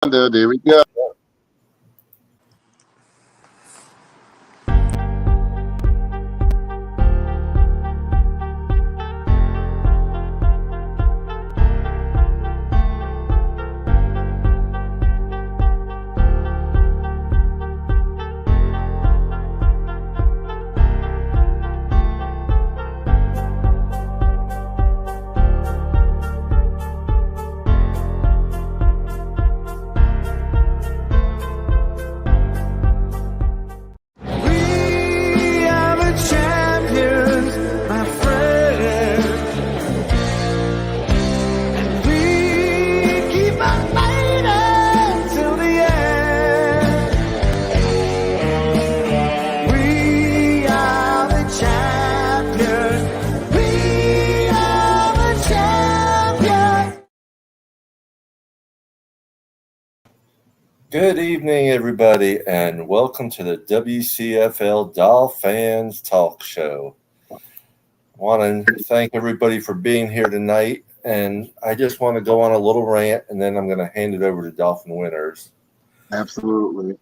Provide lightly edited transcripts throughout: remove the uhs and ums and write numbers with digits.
There we go. Good evening, everybody, and welcome to the WCFL DolFans Talk Show. I want to thank everybody for being here tonight, and I just want to go on a little rant, and then I'm going to hand it over to Dolphin Winners. Absolutely.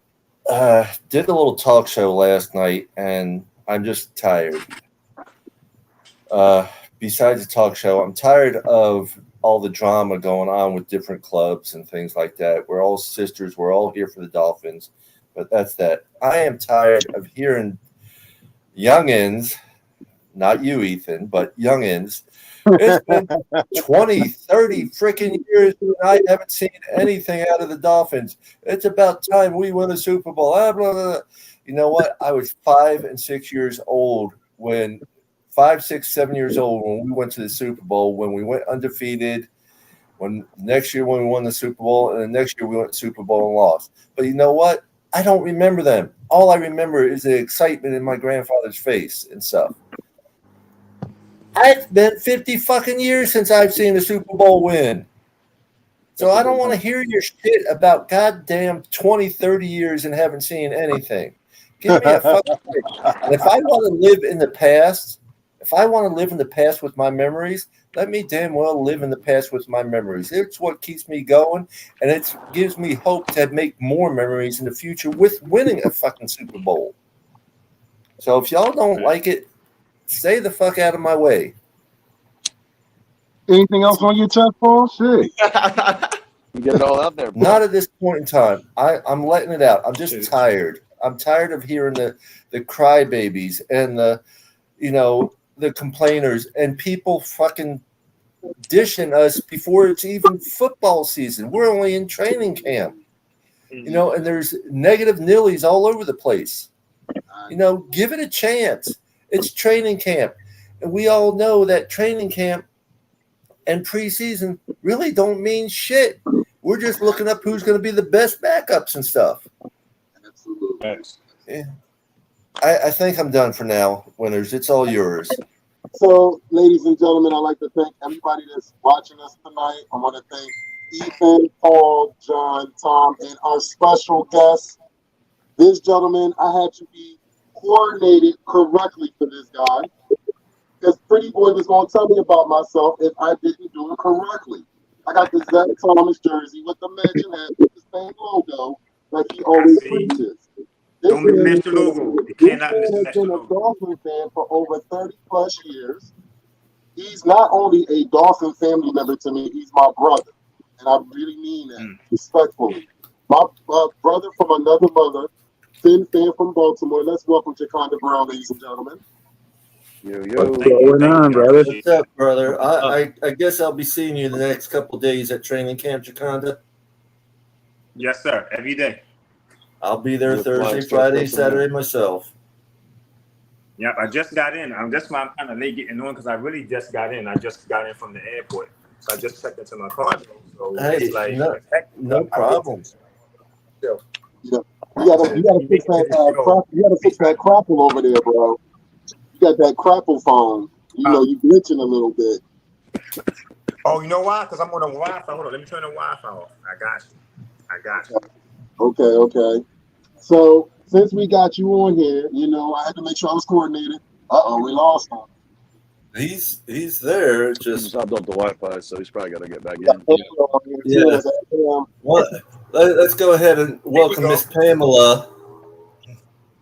Did a little talk show last night, and I'm just tired. Besides the talk show, I'm tired of all the drama going on with different clubs and things like that. We're all sisters. We're all here for the Dolphins, but that's that. I am tired of hearing youngins, not you, Ethan, but youngins. It's been 20, 30 freaking years and I haven't seen anything out of the Dolphins. It's about time we win a Super Bowl. Blah, blah, blah. You know what? I was 5 and 6 years old when 5, 6, 7 years old when we went to the Super Bowl, when we went undefeated, when next year when we won the Super Bowl, and the next year we went to Super Bowl and lost. But you know what? I don't remember them. All I remember is the excitement in my grandfather's face and stuff. It's been 50 fucking years since I've seen a Super Bowl win. So I don't want to hear your shit about goddamn 20, 30 years and haven't seen anything. Give me a fucking break. And if I want to live in the past, with my memories, let me damn well live in the past with my memories. It's what keeps me going, and it gives me hope to make more memories in the future with winning a fucking Super Bowl. So if y'all don't like it, stay the fuck out of my way. Anything else on your chest, Paul? Shit. You get it all out there, bro. Not at this point in time. I'm letting it out. I'm just tired. I'm tired of hearing the crybabies and the complainers and people fucking dishing us before it's even football season. We're only in training camp, and there's negative nillies all over the place. Give it a chance. It's training camp. And we all know that training camp and preseason really don't mean shit. We're just looking up who's going to be the best backups and stuff. Absolutely. Yeah. I think I'm done for now, Winners. It's all yours. So, ladies and gentlemen, I'd like to thank everybody that's watching us tonight. I want to thank Ethan, Paul, John, Tom, and our special guest. This gentleman, I had to be coordinated correctly for this guy because Pretty Boy was going to tell me about myself if I didn't do it correctly. I got the Zach Thomas jersey with the Magic hat with the same logo like he always preaches. Don't miss the logo. You cannot miss the He's been a Dolphin fan for over 30 plus years. He's not only a Dolphin family member to me, he's my brother. And I really mean that respectfully. My brother from another mother, Finn fan from Baltimore. Let's welcome Jaconda Brown, ladies and gentlemen. Yo. What's going on, brother? What's up, brother? I guess I'll be seeing you the next couple of days at training camp, Jaconda. Yes, sir. Every day. I'll be there Thursday, Friday, Saturday myself. Yep, I just got in. That's why I'm kind of late getting on because I really just got in. I just got in from the airport. So I just checked into my car. So hey, it's like, no problem. You gotta fix that crapple over there, bro. You got that crapple phone. You glitching a little bit. Oh, you know why? Because I'm on the Wi-Fi. Hold on, let me turn the Wi-Fi off. I got you. Okay. So since we got you on here, I had to make sure I was coordinated. We lost him. He's there. Just stopped off the Wi-Fi, so he's probably got to get back in. Yeah. Let's go ahead and welcome Miss Pamela.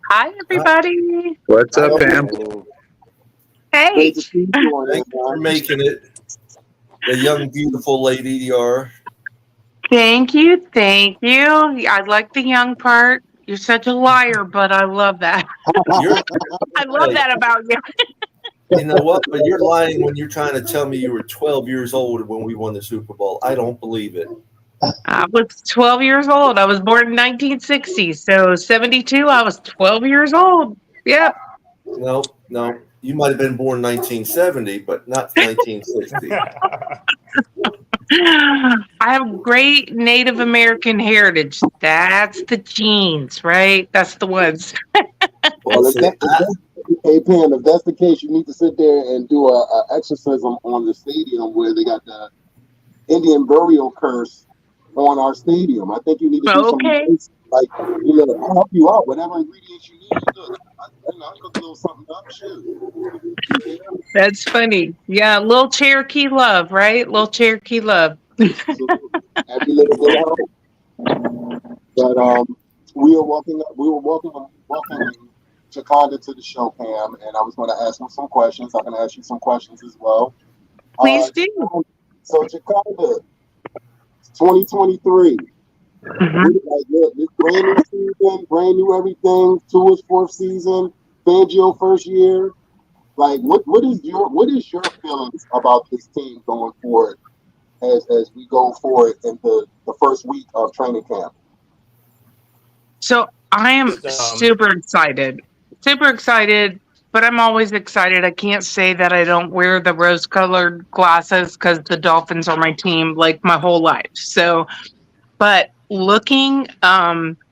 Hi, everybody. What's up, Hey, Pam? Hey. great to see you on Thank you for making it. The young, beautiful lady you are. Thank you. Thank you. I like the young part. You're such a liar, but I love that. You're, I love hey, that about you. you know what? But you're lying when you're trying to tell me you were 12 years old when we won the Super Bowl. I don't believe it. I was 12 years old. I was born in 1960. So 72, I was 12 years old. Yep. No. You might have been born 1970, but not 1960. I have great Native American heritage. That's the genes, right? That's the ones. Well, hey Pam, if that's the case, you need to sit there and do a exorcism on the stadium where they got the Indian burial curse on our stadium. I think you need to do some Okay. like I'll help you out. Whatever ingredients you need, look, I'll cook a little something up. Shoot. That's funny. Yeah, little Cherokee love, right? Little Cherokee love. Absolutely. Every little bit helps. But we were welcoming Jaconda to the show, Pam, and I was going to ask him some questions. I'm going to ask you some questions as well. Please do. So Jaconda, 2023. Look, this brand new season, brand new everything. Tua's fourth season, Fangio first year. Like, what is your feelings about this team going forward as we go forward into the first week of training camp? So I am super excited. Super excited, but I'm always excited. I can't say that I don't wear the rose-colored glasses because the Dolphins are my team like my whole life. So, but looking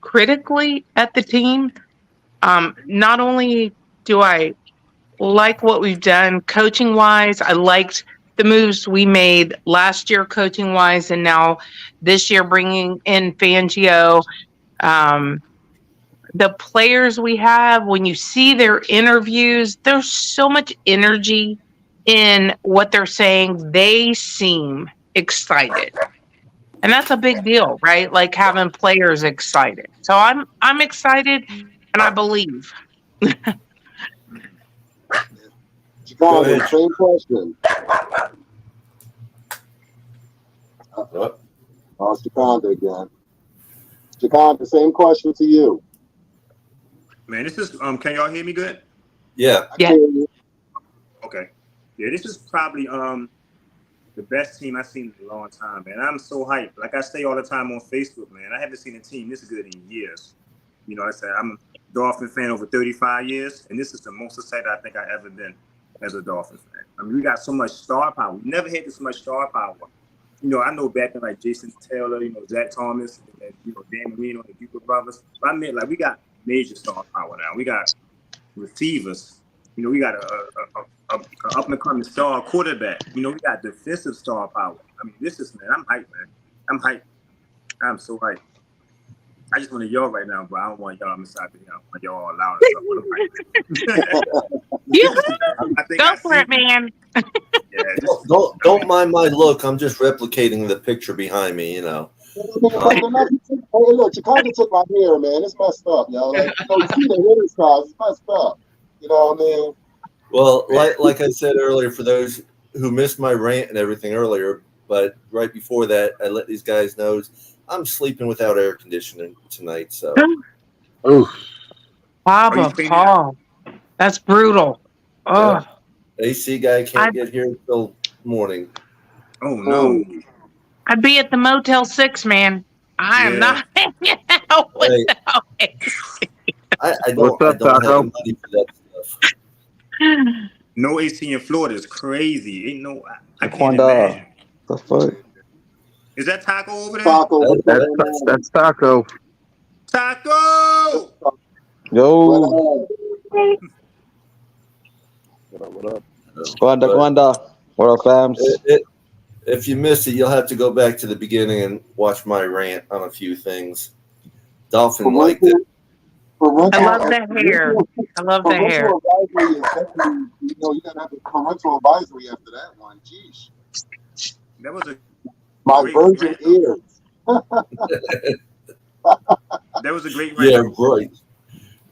critically at the team, not only do I like what we've done coaching wise, I liked the moves we made last year coaching wise, and now this year bringing in Fangio. The players we have, when you see their interviews, there's so much energy in what they're saying. They seem excited. And that's a big deal, right? Like having players excited. So I'm excited and I believe. Jaconda, same question. What? Oh, it's Jaconda again. Jaconda, same question to you. Man, this is can y'all hear me good? Yeah. Yeah. Okay. Yeah, this is probably the best team I've seen in a long time, man. I'm so hyped. Like I say all the time on Facebook, man, I haven't seen a team this good in years. You know, I said I'm a Dolphin fan over 35 years, and this is the most excited I think I've ever been as a Dolphin fan. I mean, we got so much star power. We never had this much star power. You know, I know back in like Jason Taylor, Zach Thomas, and Dan Marino, the Duper brothers. But I mean, like, we got major star power now. We got receivers. We got a up and coming star quarterback. We got defensive star power. I mean, I'm hyped, man. I'm hyped. I'm so hyped. I just want to yell right now, but I don't want y'all inside the I want y'all all loud and stuff. Go for it, man. Yeah, don't mind my look. I'm just replicating the picture behind me. Hey, look, Chicago took my hair, man. It's messed up, yo. Like, you see the hairstyles, it's messed up. You know what I mean? Well, like I said earlier, for those who missed my rant and everything earlier, but right before that, I let these guys know I'm sleeping without air conditioning tonight. So, Papa Paul, that's brutal. Oh, AC guy can't get here until morning. Oh no! I'd be at the Motel 6, man. I am not hanging out without AC. I don't have the money for that stuff. No AC in Florida is crazy. Ain't no. I can't imagine. The fuck? Is that Taco over there? Taco. That's Taco. Taco. Yo. What up? Gwanda. What up, fams? If you missed it, you'll have to go back to the beginning and watch my rant on a few things. Dolphin liked it. I love the hair. I love the hair. Advisory is definitely, you gotta have a parental advisory after that one. Jeez. That was my virgin ears. That was a great Yeah, rant. right.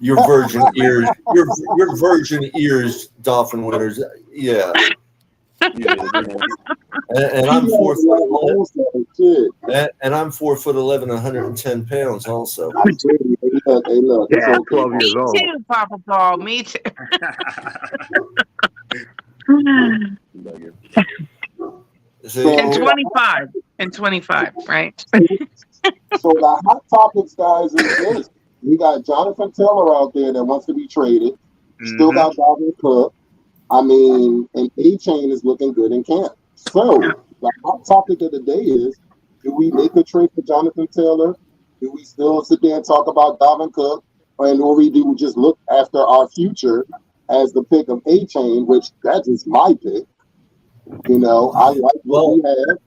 Your virgin ears, your virgin ears, Dolphin winners. Yeah, and I'm 4'11", and I'm 4'11", 110 pounds. Also, I feel you. Hey, look, it's Yeah, okay. 12 years Me old. too, Papa Paul. Me too. See, And 25. And 25, right? So the hot topics, guys, is this. We got Jonathan Taylor out there that wants to be traded. Still Mhm. got Dalvin Cook. I mean, and A-Chain is looking good in camp. So the hot topic of the day is, do we make a trade for Jonathan Taylor? Do we still sit there and talk about Dalvin Cook? Or we do just look after our future as the pick of A-Chain, which that is my pick. You know, I like what we have.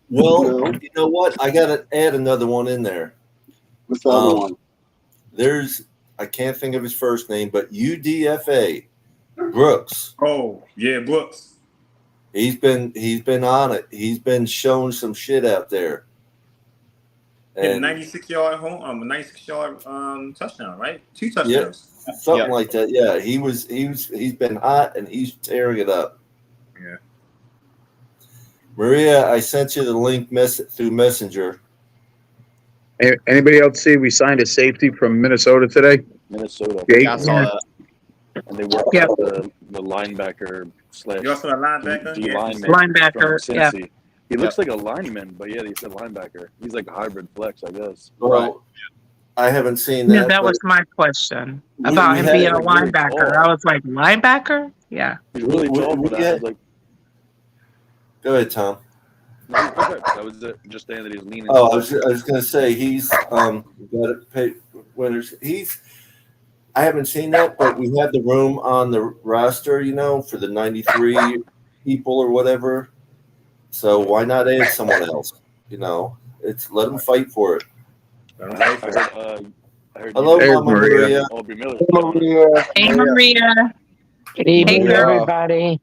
well, you know what? I got to add another one in there. What's the other one? There's, I can't think of his first name, but UDFA Brooks. Oh, yeah, Brooks. He's been on it. He's been showing some shit out there. Hit a And 96-yard home, a 96-yard touchdown, right? 2 touchdowns. something like that. Yeah, he's been hot and he's tearing it up. Yeah. Maria, I sent you the link through Messenger. Anybody else see we signed a safety from Minnesota today? Minnesota. Jake? Yeah, I saw that. And they worked Yeah. out the linebacker / You also a linebacker? D Yeah. lineman Linebacker, from yeah. Cincy. He looks like a lineman, but yeah, he said linebacker. He's like a hybrid flex, I guess. Well, I haven't seen No, that. that but was my question we about him had being a him really linebacker. tall. I was like, linebacker? Yeah. He's really tall we for that. had- I was like, Go ahead, Tom. no, that was it. Just saying that he's leaning. Oh, I was going to say he's got to pay winners. I haven't seen that, but we have the room on the roster, you know, for the 93 people or whatever. So why not add someone else? You know, let them fight for it. I heard Hello, There's Mama Maria. Maria. Aubrey Miller. Maria. Hey, Maria. Good evening, Hey, girl. everybody.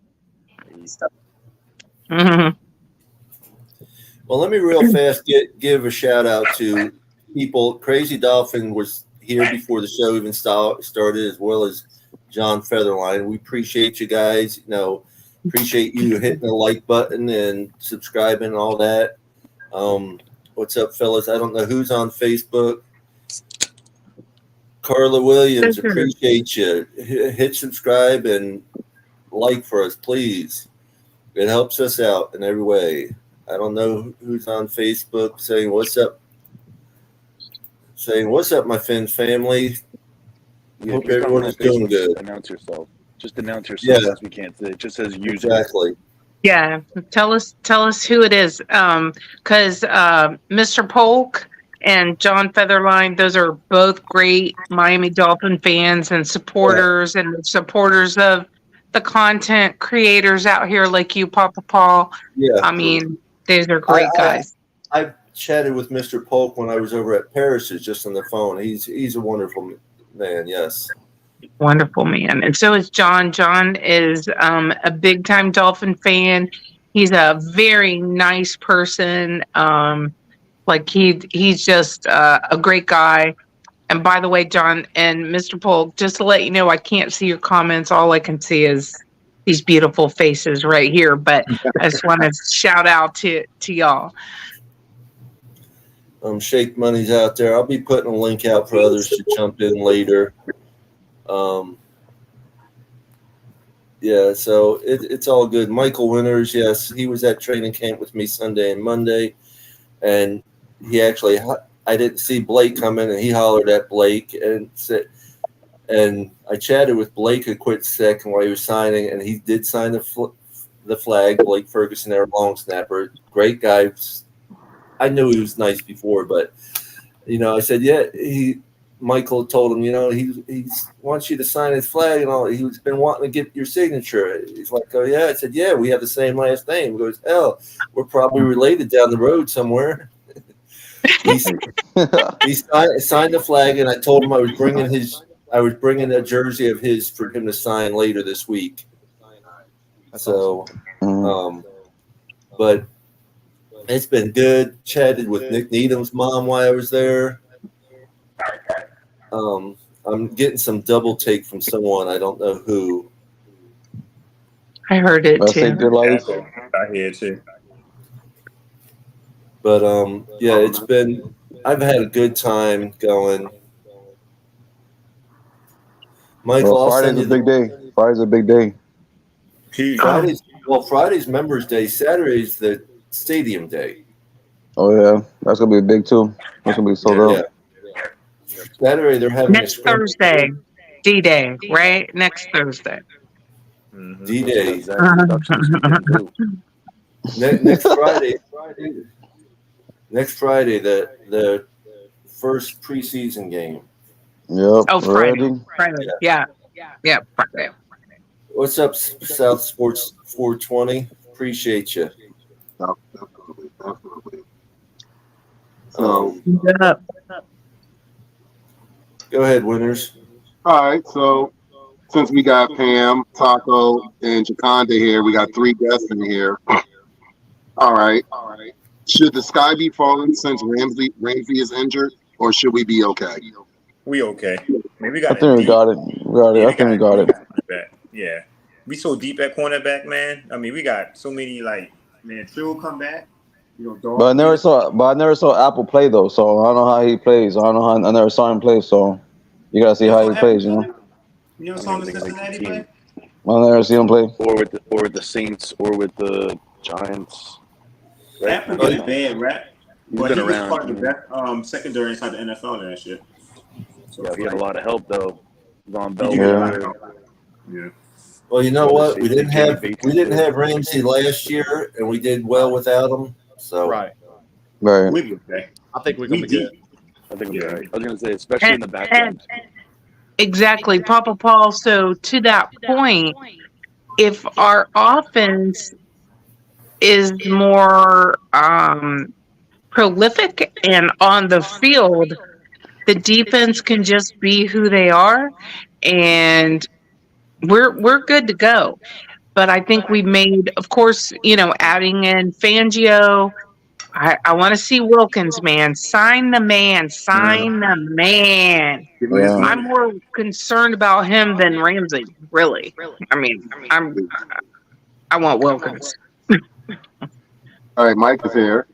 Mhm. Well, let me real fast give a shout out to people. Crazy Dolphin was here before the show even started, as well as John Featherline. We appreciate you guys. You know, appreciate you hitting the like button and subscribing and all that. What's up, fellas? I don't know who's on Facebook. Carla Williams, appreciate you. Hit subscribe and like for us, please. It helps us out in every way. I don't know who's on Facebook saying what's up. Saying what's up, my Fins family. Yeah, Hope if you're everyone on is doing Facebook, good. Announce yourself. Just announce yourself. Yeah. Since we can't say it. Just says user. Exactly. Yeah. Tell us who it is. Because Mr. Polk and John Featherline, those are both great Miami Dolphin fans and supporters and supporters of the content creators out here like you, Papa Paul. Yeah. I mean, those are great guys. I chatted with Mr. Polk when I was over at Paris's just on the phone. He's a wonderful man. Yes. Wonderful man. And so is John. John is a big time Dolphin fan. He's a very nice person. Like he's just a great guy. And by the way, John and Mr. Polk, just to let you know, I can't see your comments. All I can see is these beautiful faces right here. But I just want to shout out to y'all. Shake Money's out there. I'll be putting a link out for others to jump in later. Yeah, so it's all good. Michael Winters, yes, he was at training camp with me Sunday and Monday, and he actually, I didn't see Blake come in, and he hollered at Blake and said, and I chatted with Blake a quick second while he was signing, and he did sign the flag. Blake Ferguson, their long snapper, great guy. I knew he was nice before, but you know, I said, yeah, Michael told him, you know, he wants you to sign his flag and all. He's been wanting to get your signature. He's like, oh yeah. I said, yeah, we have the same last name. He goes, hell, we're probably related down the road somewhere. He signed the flag, and I told him I was bringing a jersey of his for him to sign later this week. So, but it's been good. Chatted with Nick Needham's mom while I was there. I'm getting some double take from someone. I don't know who. I heard it Best too. safety life. I hear it too. But yeah, it's been. I've had a good time going. Michael, Well, I'll Friday's send a you big the day. Friday's a big day. Huge. Fridays. Well, Friday's Members Day. Saturday's the Stadium Day. Oh yeah, that's gonna be big too. That's gonna be sold Yeah. out. Saturday they're having a Next scramble. Thursday, D-Day, right? Next Thursday. D-Day. Zach induction this weekend too. Next Friday. Next Friday, the first preseason game. Yep. Oh, Friday. Ready? Friday. Yeah. Yeah, Friday. What's up, South Sports 420? Appreciate you. Definitely. So, Yeah. Go ahead, winners. all right. So, since we got Pam, Taco, and Jaconda here, we got 3 guests in here. All right. Should the sky be falling since Ramsey is injured, or should we be okay? We okay. Man, we I got think we deep. got it. We got it. I think we got it. Cornerback. Yeah. We so deep at cornerback, man. I mean, we got so many Trill come back. Dog. But I never saw Apple play though, so I don't know how he plays. I never saw him play, so you gotta see how he plays. You know, You never saw him in Cincinnati play? I never see him play. Or with the Saints or with the Giants. Right? Apple did a bad rap. He's But been he was around. part of the best secondary inside the NFL last year. So Yeah, he had a lot of help though. Von He Bell. did get a lot of Yeah. help. Yeah. Well, you know what? We didn't have Bates. Ramsey last year, and we did well without him. So Right. Right. We'll be okay. I think we're We gonna be good. deep. I think Yeah. we're right. I was gonna say, especially in the back end. Exactly, Papa Paul. So to that point, if our offense is more prolific and on the field, the defense can just be who they are, and we're good to go. But I think we made, of course, adding in Fangio. I want to see Wilkins, man. Sign the man. Sign the man. Give him his Yeah. money. I'm more concerned about him than Ramsey, really. I mean, I want Wilkins. All right, Mike is here.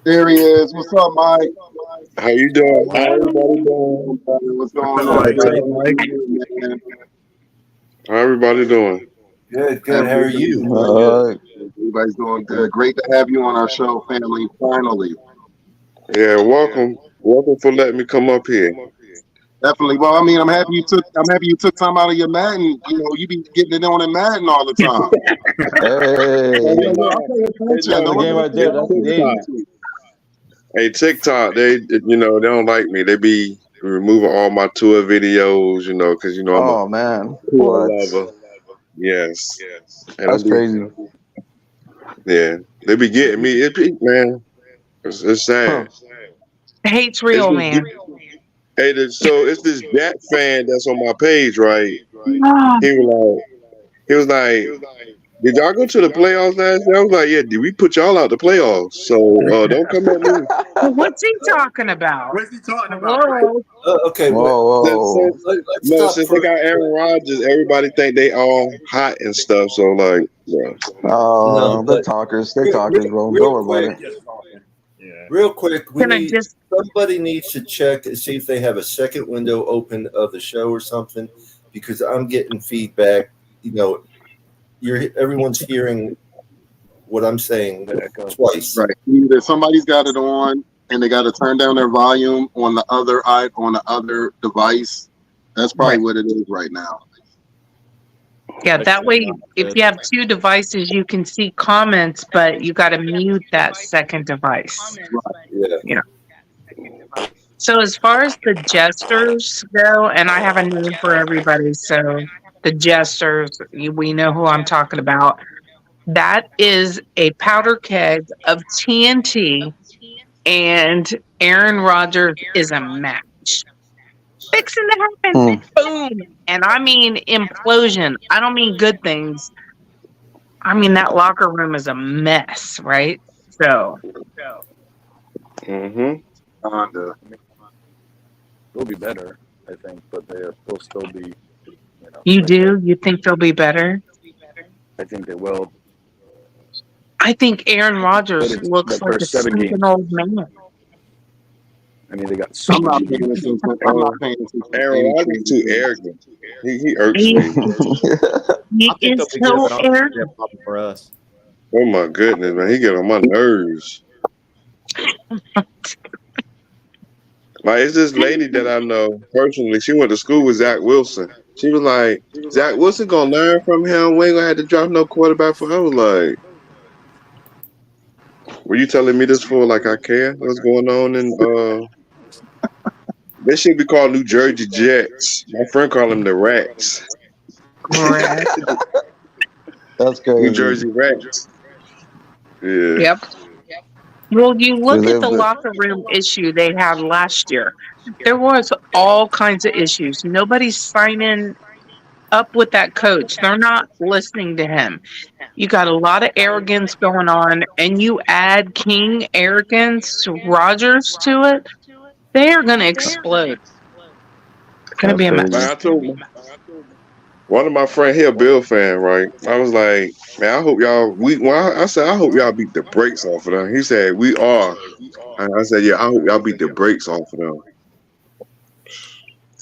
There he is. What's up, Mike? How you doing? How everybody doing? What's going All on, right, man? How everybody doing? good. How are you? All right. Everybody's doing good. Great to have you on our show, family. Finally, Yeah, welcome. Welcome for letting me come up here. definitely. Well, I mean, I'm happy you took time out of your Madden. You be getting it on in Madden all the time. Hey. That's That's the game right there. That's the game. Hey, TikTok, they don't like me. They be removing all my tour videos, because I'm Oh man. a tour What? lover. Yes. And That's crazy. Yeah, they be getting me. Man, it's sad. Hate's real, man. Hey, so it's this Gat fan that's on my page, right? Oh, He was like, did y'all go to the playoffs last year? I was like, yeah, did we put y'all out the playoffs? So don't come at me. what's he talking about? What's he talking about? Whoa. Okay. Whoa. Let's No, stop since for- they got Aaron Rodgers, everybody think they all hot and stuff. So like, yeah. Oh, No, they're but- talkers. They're talkers, bro. Don't worry about it. Just talking. Yeah. Real quick, Can I just somebody needs to check and see if they have a second window open of the show or something, because I'm getting feedback. Everyone's hearing what I'm saying twice. Right. Either somebody's got it on and they got to turn down their volume on the other device. That's probably what it is right now. Yeah, that way, if you have 2 devices, you can see comments, but you got to mute that second device. Yeah. So as far as the jesters go, and I have a name for everybody, so the jesters, we know who I'm talking about. That is a powder keg of TNT, and Aaron Rodgers is a match. Fixing to happen. Boom. And I mean implosion. I don't mean good things. I mean that locker room is a mess, right? So Mm-hmm. They'll be better, I think, but they'll still be, You do? You think they'll be better? I think they will. I think Aaron But Rodgers it's looks the like a first 7 stinking games. old man. I mean, they got so I'm not many paying games. attention. I'm not paying attention to Aaron any Rodgers too trade. arrogant. He irks He, me. he I think is they'll be good, so but I don't think arrogant. they're a problem for us. Oh my goodness, man, he get on my nerves. Like, it's this lady that I know personally. She went to school with Zach Wilson. She was like, Zach Wilson gonna learn from him. We ain't gonna have to drop no quarterback for him. I was like, were you telling me this for like I care? What's going on in They should be called New Jersey Jets. My friend called them the Rats. Correct. That's New crazy. Jersey Rats. Yeah. Yep. Well, you look at the They- locker room issue they had last year. There was all kinds of issues. Nobody's signing up with that coach. They're not listening to him. You got a lot of arrogance going on, and you add King arrogance, Rogers to it, they are going to explode. It's going to That's be a crazy. Like mess. I told one of my friends here, a Bill fan, right? I was like, man, I hope y'all. I said, I hope y'all beat the brakes off of them. He said, we are. And I said, yeah, I hope y'all beat the brakes off of them.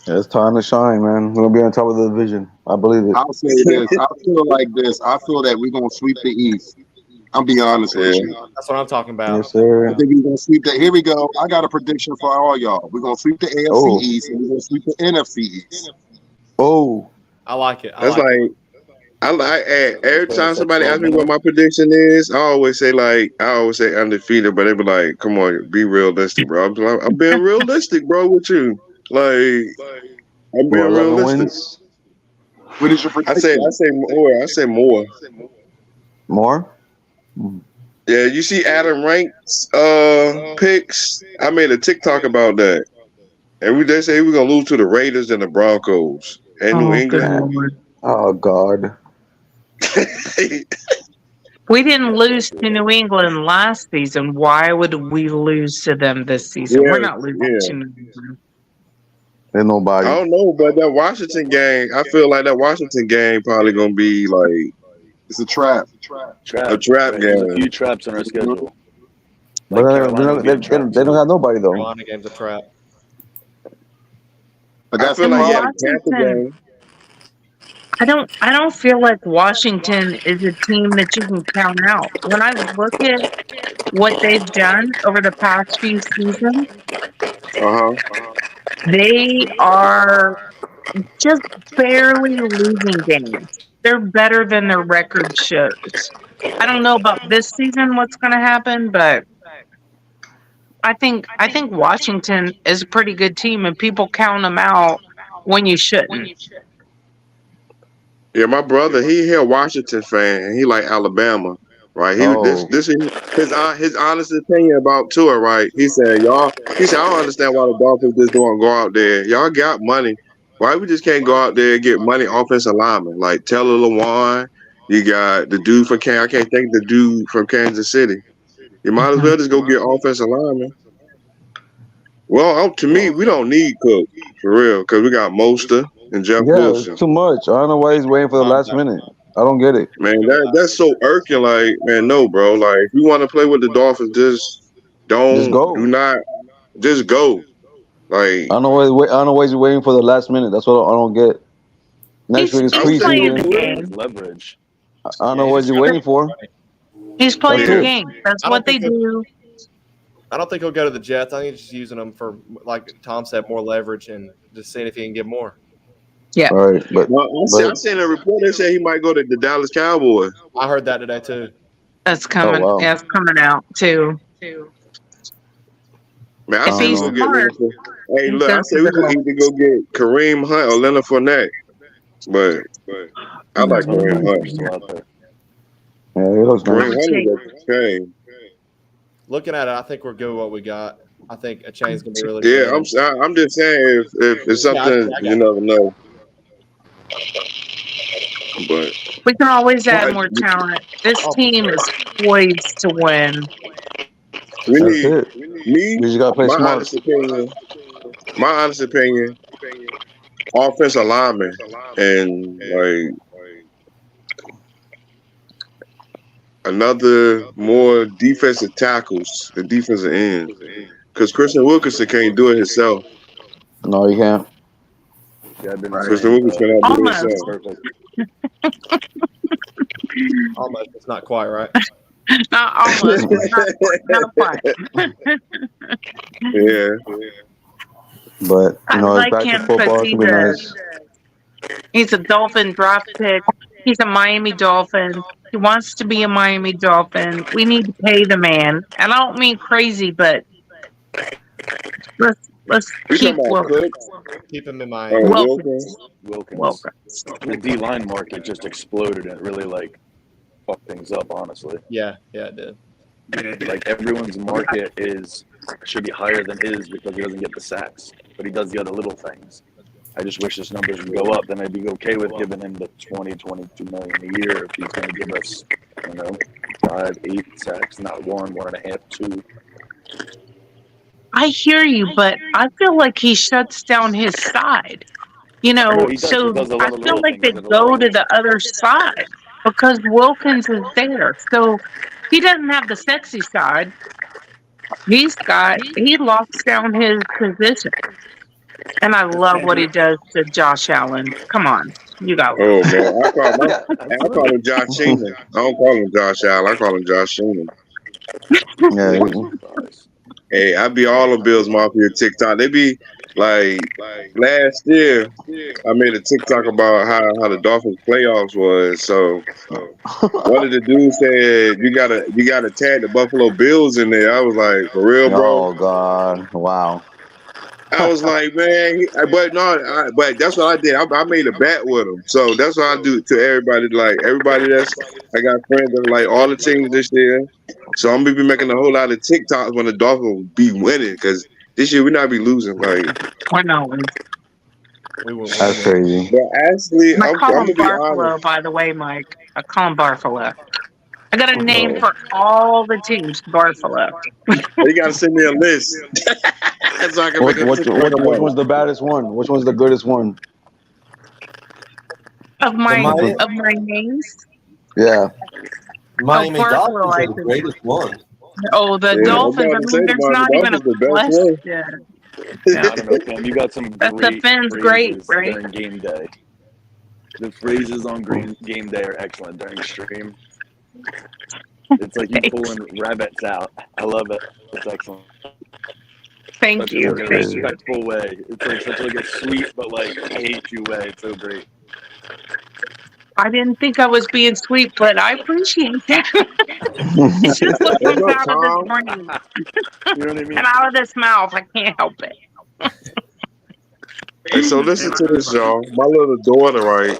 It's time to shine, man. We're gonna be on top of the division. I believe it. I'll say this. I feel like this. I feel that we're gonna sweep the East. I'll be honest with Yeah. you. That's what I'm talking about. Yes, sir. I think we're gonna sweep the. Here we go. I got a prediction for all y'all. We're gonna sweep the AFC Oh. East and we're gonna sweep the NFC East. Oh, I like it. That's like, every time somebody asks me what my prediction is, I always say undefeated, but they be like, come on, be realistic, bro. I'm being realistic, bro, with you. Like, I'm what, being 11 realistic. wins? What is your I say prediction? more. More? Yeah, you see Adam Rank's picks. I made a TikTok about that. And they say we're gonna lose to the Raiders and the Broncos and New Oh, England. good Lord. Oh, God. We didn't lose to New England last season. Why would we lose to them this season? We're not losing to New England. There's nobody. I don't know, but that Washington game, I feel like that Washington game probably gonna be like It's a trap. a trap There's a game. few traps on our schedule. But Like they Carolina don't, would be a trap, they don't have nobody, though. Carolina game's a trap. But I that's feel the like problem. the Panther game. I don't feel like Washington is a team that you can count out. When I look at what they've done over the past few seasons, they are just barely losing games. They're better than their record shows. I don't know about this season what's going to happen, but I think Washington is a pretty good team, and people count them out when you shouldn't. Yeah, my brother, he a Washington fan, and he like Alabama, right? This is his honest opinion about Tua, right? He said, I don't understand why the Dolphins just don't go out there. Y'all got money. Why we just can't go out there and get money offensive linemen? Like Taylor Lewan, you got the dude from I can't think the dude from Kansas City. You might as well just go get offensive linemen. Well, to me, we don't need Cook for real because we got Mostert and Jeff Yeah, Wilson. it's too much. I don't know why he's waiting for the last minute. I don't get it. Man, that's so irking. Like, man, no, bro. Like, if you want to play with the Dolphins, just go. do not, just go. Like, I don't know why he's waiting for the last minute. That's what I don't get. Next week is He's playing the preseason. game. Leverage. I don't know what he's waiting for. He's playing That's the it. game. That's I what don't they think do. I don't think he'll go to the Jets. I think he's just using them for, like Tom said, more leverage and just seeing if he can get more. Yeah. All right, but I seen a report that said he might go to the Dallas Cowboys. I heard that today too. That's coming. wow. That's coming out too. Man, I If say we he's go get smart, Leonard. Hey, he look, I goes say to we the could either go get Kareem Hunt or Leonard Fournette. But I like Kareem Hunt. Still out there. yeah, he looks Kareem nice. Hunt is okay. Looking at it, I think we're good with what we got. I think a chain's gonna be really Yeah, good. I'm just saying if it's something I got you never know. But we can always add I- more talent. This Oh, team is poised to win. we That's need it. me. We just gotta play My smart. honest opinion. my honest opinion, offensive lineman and like another more defensive tackles and defensive ends. Because Christian Wilkinson can't do it himself. No, you can't. Yeah, I've been Christian saying Wilkinson cannot do it Almost. himself. perfect. Almost. It's not quite right. Not almost. Not quite. Yeah. But I it's like back to him because football. It's gonna be nice. he's a Dolphin draft pick. He's a Miami Dolphin. He wants to be a Miami Dolphin. We need to pay the man. And I don't mean crazy, but let's We keep talking about Wilkins. Cooks? Keep him in mind. Wilkins. Wilkins. The D line market just exploded and it really like fucked things up, honestly. Yeah, it did. Like everyone's market should be higher than his because he doesn't get the sacks, but he does the other little things. I just wish his numbers would go up. Then I'd be okay with giving him the 22 million a year if he's going to give us, 5, 8 sacks, not 1.5, 2. I hear you, but I feel like he shuts down his side. No, he does. So He does a lot I of feel little like things they that are go to little. the other side because Wilkins is there. So he doesn't have the sexy side. He locks down his position. And I love what he does to Josh Allen. Come on. You got Oh man, I call him Josh Sheenan. I don't call him Josh Allen. I call him Josh Sheenan. Yeah. Hey, I be all of Bills Mafia TikTok. They be like last year. I made a TikTok about how the Dolphins playoffs was. So one of the dudes said you gotta tag the Buffalo Bills in there. I was like, for real, bro. Oh God! Wow. I was like, man, but that's what I did. I made a bet with him. So that's what I do to everybody. Like everybody I got friends that like all the teams this year. So I'm gonna be making a whole lot of TikToks when the Dolphins will be winning because this year we not be losing. Like I know. That's crazy. But actually, I I'm call him gonna be Barfalo, honest. by the way, Mike. I call him Barfalo. I got a name for all the teams, Barfalo. You gotta send me a list. So I can make a Which TikTok about one's the baddest one? Which one's the goodest one? Of my names? Yeah. Miami Barfalo, Dolphins I are the think. greatest one. Oh, the Yeah, Dolphins. I I'm about to say mean, the there's Miami not even a Dolphins the best one. question. I don't know, Cam. You got some That's great the Finn's great, phrases right? during game day. The phrases on game day are excellent during stream. It's like you pulling rabbits out. I love it. It's excellent. Thank Such you. a respectful way. It's like such like a sweet but like I hate you way. It's so great. I didn't think I was being sweet, but I appreciate that. It's just what What's comes up, out of this Tom? brain You know what I mean? and out of this mouth. I can't help it. Hey, so listen to this, y'all. My little daughter, right?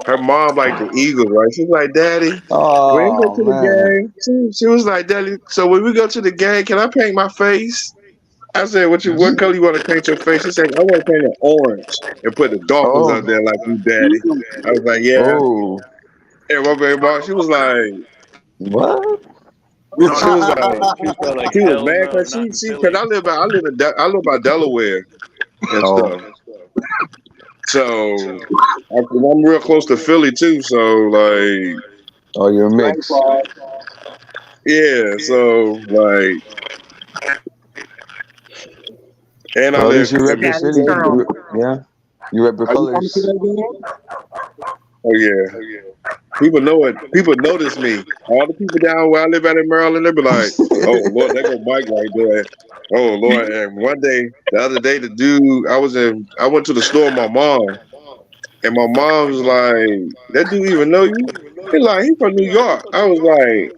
Her mom like the Eagles, right? She's like, Daddy, when we go Oh to the man. game, she was like, Daddy, so when we go to the game, can I paint my face? I said, what color you want to paint your face? She said, I want to paint it orange and put the Dolphins Oh. up there like you, Daddy. I was like, yeah. Oh. And my baby mom, she was like, What? she was like, She felt like she was hell mad no, because not in cause Philly. I live by Delaware and Oh. stuff. So I'm real close to Philly too. So like, Oh, you're mixed. yeah. So like, and I Well, at live least you rep your Daddy's city. girl. Yeah. You rep your Are you coming to colors. that game? Oh yeah. People know it. People notice me. All the people down where I live out in Maryland, they be like, "Oh Lord, there go Mike right there." Oh Lord. And one day, the other day, the dude I went to the store with my mom, and my mom was like, "That dude even know you?" He from New York. I was like,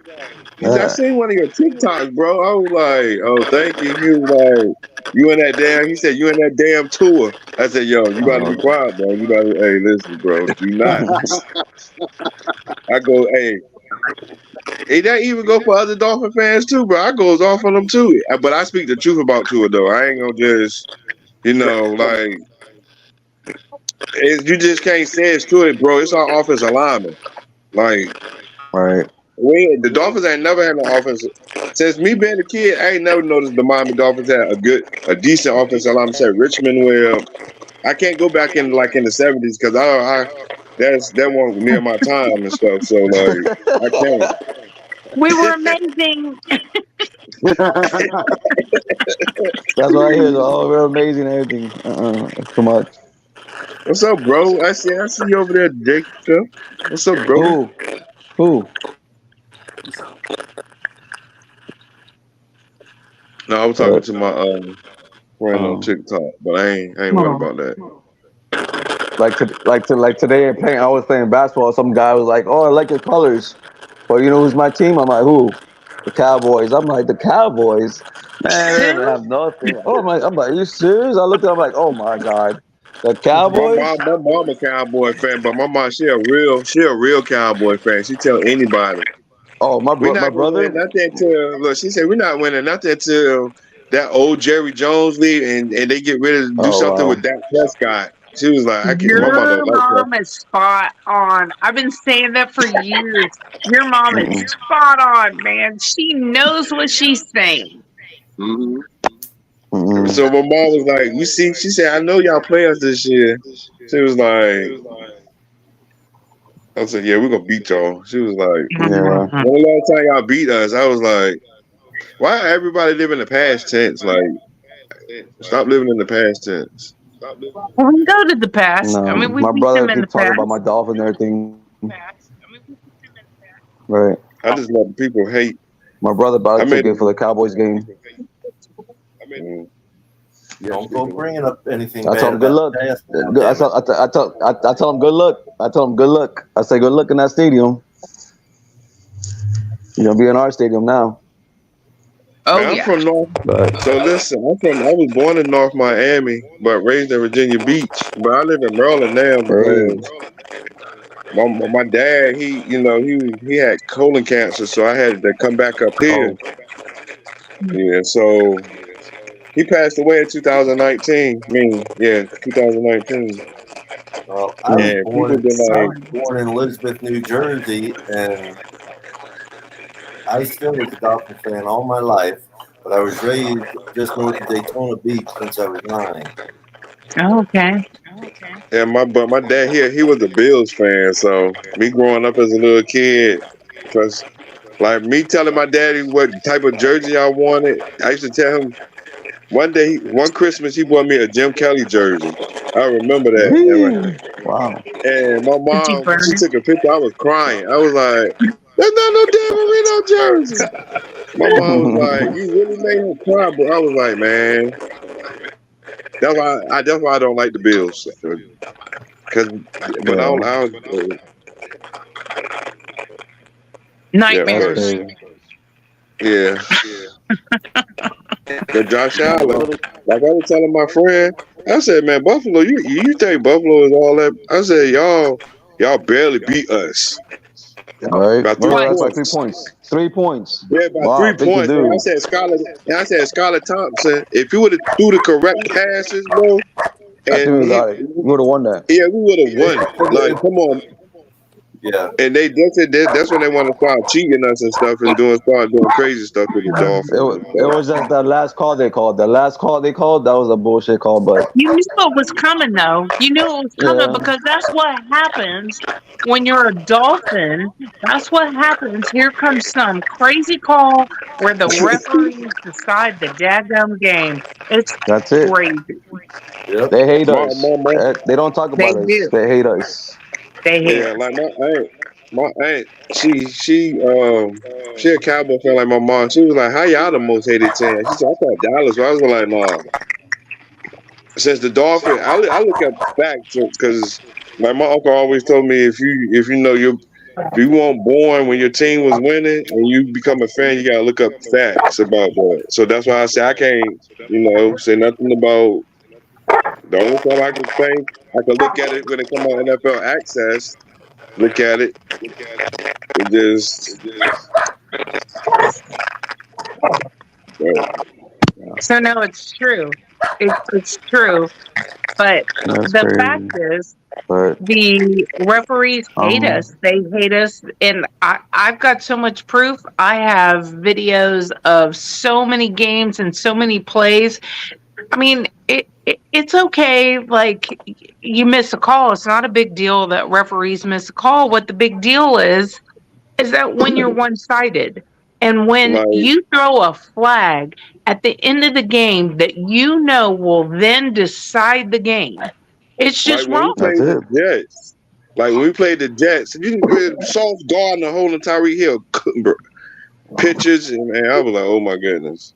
he said, "I Yeah. seen one of your TikToks, bro." I was like, "Oh, thank you." He was like, "You in that damn?" He said, "You in that damn tour?" I said, "Yo, you gotta be quiet, bro. You gotta. Hey, listen, bro. Do not." I go, hey. Hey, that even go for other Dolphin fans too, bro. I goes off on them too. But I speak the truth about Tua though. I ain't gonna just, like, you just can't say it's to it, bro. It's our offensive alignment. Like, Right. The Dolphins ain't never had no offense. Since me being a kid, I ain't never noticed the Miami Dolphins had a decent offensive line. I'm saying Richmond, where I can't go back in like in the '70s because that wasn't near my time and stuff. So like I can't. We were amazing. That's what I hear. Oh, we're amazing and everything. It's too much. What's up, bro? I see you over there, Jacob. What's up, bro? Who? No, I was talking to my friend on TikTok, but I ain't worried about that. Like today, I was playing basketball. Some guy was like, "Oh, I like your colors." Well, you know who's my team? I'm like, "Who?" The Cowboys. I'm like, "The Cowboys." Man, they didn't have nothing. Oh my! I'm like, "Are you serious?" I looked at him like, "Oh my god, the Cowboys." My mom a Cowboy fan, but my mom she a real Cowboy fan. She tell anybody. Oh, We're not my gonna win brother. nothing until look. She said we're not winning nothing until that old Jerry Jones leave and they get ready to do Oh something with wow. Dak Prescott. She was like, I can't. My mom Your don't like mom Prescott. is spot on. I've been saying that for years. Your mom is Mm-mm. spot on, man. She knows what she's saying. Mm-hmm. Mm-mm. So my mom was like, you see, she said, I know y'all play us this year. She was like, I said, yeah, we're gonna beat y'all. She was like, Yeah. when the last time y'all beat us? I was like, why everybody live in the past tense? Like, stop living in the past tense. Well, we can go to the past. I No, mean, we my beat brother them in the keep talking about my past. Dolphins and everything. Right. I just let people hate. My brother bought I a made ticket for the Cowboys game. mm, Don't go bringing up anything I bad told him good about luck. the past now, I damn it. tell him good luck. I tell him good luck. I say good luck in that stadium. You're gonna be in our stadium now. Oh, man, I'm yeah. from North. But So listen, I was born in North Miami, but raised in Virginia Beach. But I live in Maryland now hey, because my dad, he had colon cancer, so I had to come back up here. oh, Yeah, so he passed away in 2019. 2019. Well, mm, And people been I like, was born in Elizabeth, New Jersey, and I still was a Dolphin fan all my life, but I was raised just north of Daytona Beach since I was 9. Oh, okay. and my dad here, he was a Bills fan. So me growing up as a little kid, because like me telling my daddy what type of jersey I wanted, I used to tell him one Christmas he bought me a Jim Kelly jersey. I remember that. wee, wow. And my Did you mom, burn she it? took a picture. I was crying. I was like, "That's not no Dan Marino jersey." My mom was like, "You really made her cry," bro. I was like, "Man, that's why I don't like the Bills." Cause, but Yeah, I don't, yeah, that's but Nightmares. crazy. yeah, but Josh Allen, like I was telling my friend, I said, "Man, Buffalo, you think Buffalo is all that?" I said, "Y'all barely beat us All right. by three What? That's like 3 points." points. 3 points. Yeah, by Wow, 3 big to points. And do. I said Scarlett Thompson, if you would have threw the correct passes, bro, I think and we got it. We would have won that. yeah, we would have won. Like, come on. Yeah. And that's when they want to start cheating us and stuff and start doing crazy stuff to the Dolphins. It was just that last call they called. The last call they called, that was a bullshit call. But You knew it was coming, though. You knew it was coming yeah, because that's what happens when you're a Dolphin. That's what happens. Here comes some crazy call where the referees decide the daggum game. It's that's it. crazy. Yep. They hate My, us. my, my, They don't talk They about us. do. They hate us. They hate yeah, us. like my aunt, she a Cowboy fan like my mom. She was like, "How y'all the most hated team?" She said, "I thought Dallas." But I was like, "Nah." Since the Dolphins, I look at facts because like my uncle always told me, if you know if you weren't born when your team was winning and you become a fan, you gotta look up facts about that. So that's why I say I can't, say nothing about. The only time I can say I can look at it when it comes on NFL Access. Look at it. It just So no, it's true. It's true. But That's the fact crazy. is, But The referees hate us. They hate us. And I've got so much proof. I have videos of so many games and so many plays. I mean, it's okay. Like, you miss a call. It's not a big deal that referees miss a call. What the big deal is that when you're one-sided and when Like, you throw a flag at the end of the game that you know will then decide the game, it's like just when we wrong. that's played the it. Jets. Like when we played the Jets, you were soft guard the whole entire Hill pitches, and man, I was like, oh my goodness.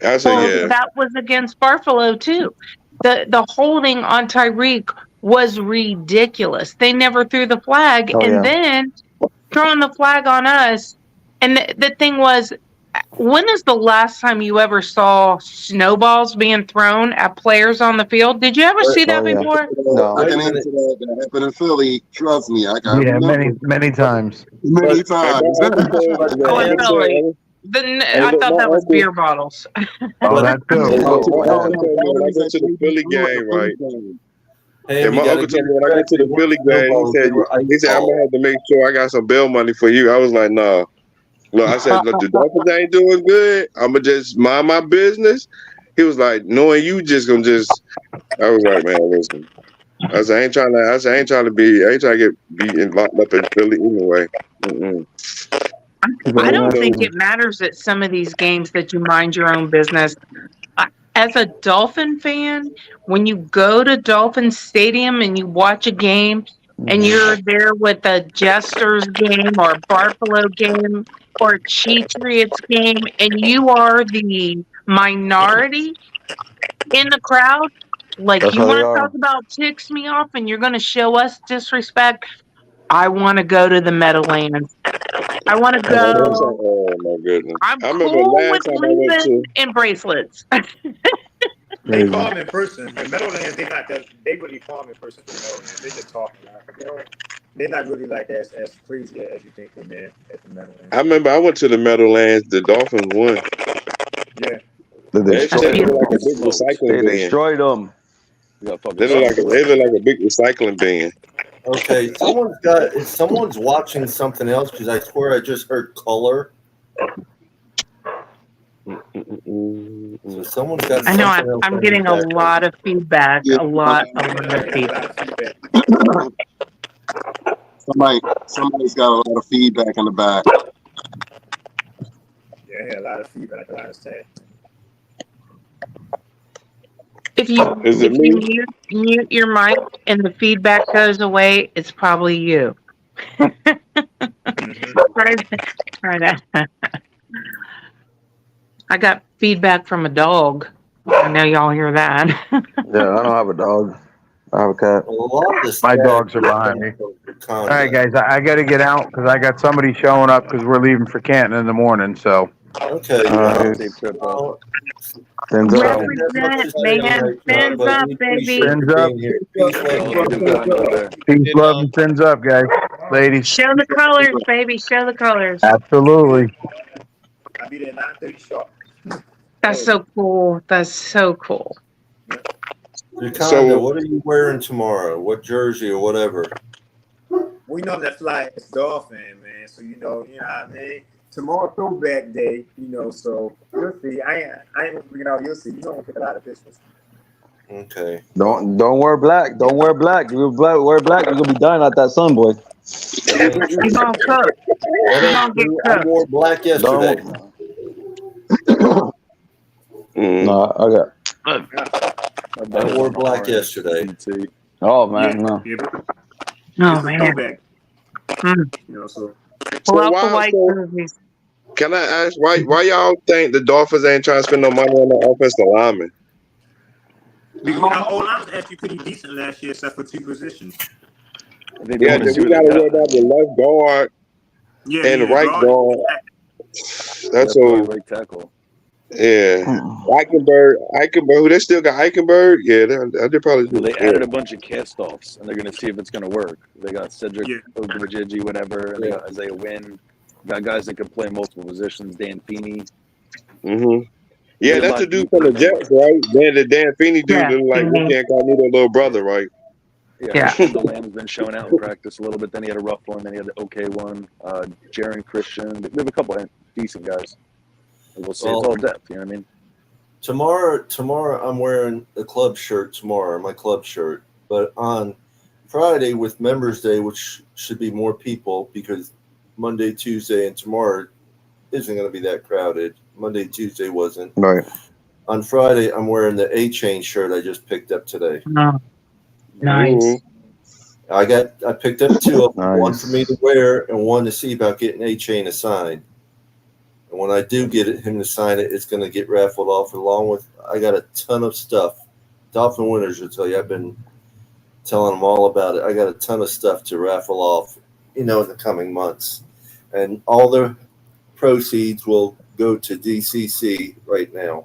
I said, Well, yeah. that was against Buffalo too. The holding on Tyreek was ridiculous. They never threw the flag, Oh and yeah. then throwing the flag on us. And the thing was, when is the last time you ever saw snowballs being thrown at players on the field? Did you ever see that Oh yeah. before? No. I Wait can a answer minute. that happened in Philly. Trust me, I Yeah, remember many times. many And my times. uncle said, Oh, in my uncle Philly. said, I look, thought my that was uncle, beer bottles. Oh, But that too. my Oh uncle man. told me when I go to the Philly game, right? Yeah, Ham, my you got to uncle get told me it when I go correct. to They the weren't Philly game, snowballs. They were ice he said, I'm balls. gonna have to make sure I got some bail money for you. I was like, nah. Look, I said, look, the Dolphins ain't doing good. I'ma just mind my business. He was like, knowing you just gonna just I was like, man, listen. I ain't trying to get beaten locked up in Philly anyway. Mm-mm. I So, you don't think know, it matters at some of these games that you mind your own business. As a Dolphin fan, when you go to Dolphin Stadium and you watch a game and you're there with a Jesters game or a Buffalo game or a Patriots game and you are the minority in the crowd, like That's you how they want to talk are. about ticks me off and you're going to show us disrespect, I want to go to the Meadowlands. I want to That's man, true. go. oh my goodness. I'm I remember cool with last time I went leaving to in bracelets. They Crazy. calm in person. The Meadowlands, they really calm in person. The Meadowlands, they just talk a lot. They're not really like as crazy as you think they man at the Meadowlands. I remember I went to the Meadowlands, the Dolphins won. Yeah. They That That's shit destroyed look them. like a beautiful. big Smoked. recycling They bin. destroyed them. We got fucking They look like smoked. a big recycling bin. Okay, someone's watching something else because I swear I just heard color. So someone's got I know something else I'm on the getting a background. lot of feedback. Yeah, A lot Yeah, of a feedback. lot of feedback. somebody's got a lot of feedback in the back. Yeah, a lot of feedback, a lot of say. If you Is it me? mute your mic and the feedback goes away, it's probably you. Try that. I got feedback from a dog. I know y'all hear that. Yeah, I don't have a dog. I have a cat. A lot of this My dogs are behind me. All right, guys, I got to get out because I got somebody showing up because we're leaving for Canton in the morning. So, Okay. Safe trip, bro. Fins up. Represent, man. Fins up, baby. fins up. Y'all have a good time out there. Peace, love, and fins up, guys. Ladies. Show the colors, baby. Show the colors. Absolutely. I'll be there 9:30 sharp. That's so cool. That's so cool. Wakanda, what are you wearing tomorrow? What jersey or whatever? We know that fly is Dolphin, man. So you know what I mean. Tomorrow throwback day, so you'll see. I ain't gonna bring it out. You'll see. You're gonna pick a lot of pictures. Okay. Don't wear black. Don't wear black. If you wear black, you're gonna be dying out that sun, boy. You gonna cook. You gonna get I cooked. wore black yesterday. No, okay. I wore black yesterday. Oh man, no. Oh man. So Pull out the why- white so- jerseys. Can I ask why y'all think the Dolphins ain't trying to spend no money on the offensive lineman? because our O-line was actually pretty decent last year, except for two positions. Yeah, then we gotta worry about the left guard Yeah, and the right guard. That's all. Right tackle. Yeah, Eichenberg. Who they still got Eichenberg? Yeah, they probably. Well, they added a bunch of cast-offs, and they're going to see if it's going to work. They got Cedric Ogwajiji, whatever, and they got Isaiah Wynn. Got guys that can play multiple positions. Dan Feeney. Mm-hmm. Yeah, that's the dude from the Jets, right? The Dan Feeney dude, Yeah, like Feeney. we can't call me the little brother, right? Yeah. The Lamb's been showing out in practice a little bit. Then he had a rough one. Then he had the okay one. Jaron Christian. We have a couple of decent guys. And we'll see. It's all depth. You know what I mean? Tomorrow I'm wearing the club shirt tomorrow, my club shirt. But on Friday with Members Day, which should be more people because Monday, Tuesday, and tomorrow isn't going to be that crowded. Monday, Tuesday wasn't. Right. On Friday, I'm wearing the A-Chain shirt I just picked up today. Oh, nice. I picked up two of them, Nice. one for me to wear and one to see about getting A-Chain to sign. And when I do get him to sign it, it's going to get raffled off along with, I got a ton of stuff. Dolphin winners will tell you, I've been telling them all about it. I got a ton of stuff to raffle off, in the coming months. And all the proceeds will go to DCC right now.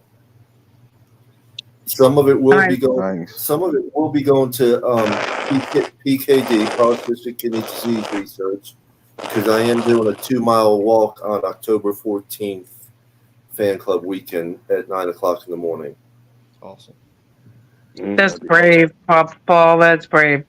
Some of it will be going. Nice. Some of it will be going to PKD, Polycystic Kidney Disease Research, because I am doing a 2-mile walk on October 14th, fan club weekend at 9:00 in the morning. Awesome. That's brave, Papa Paul. That's brave.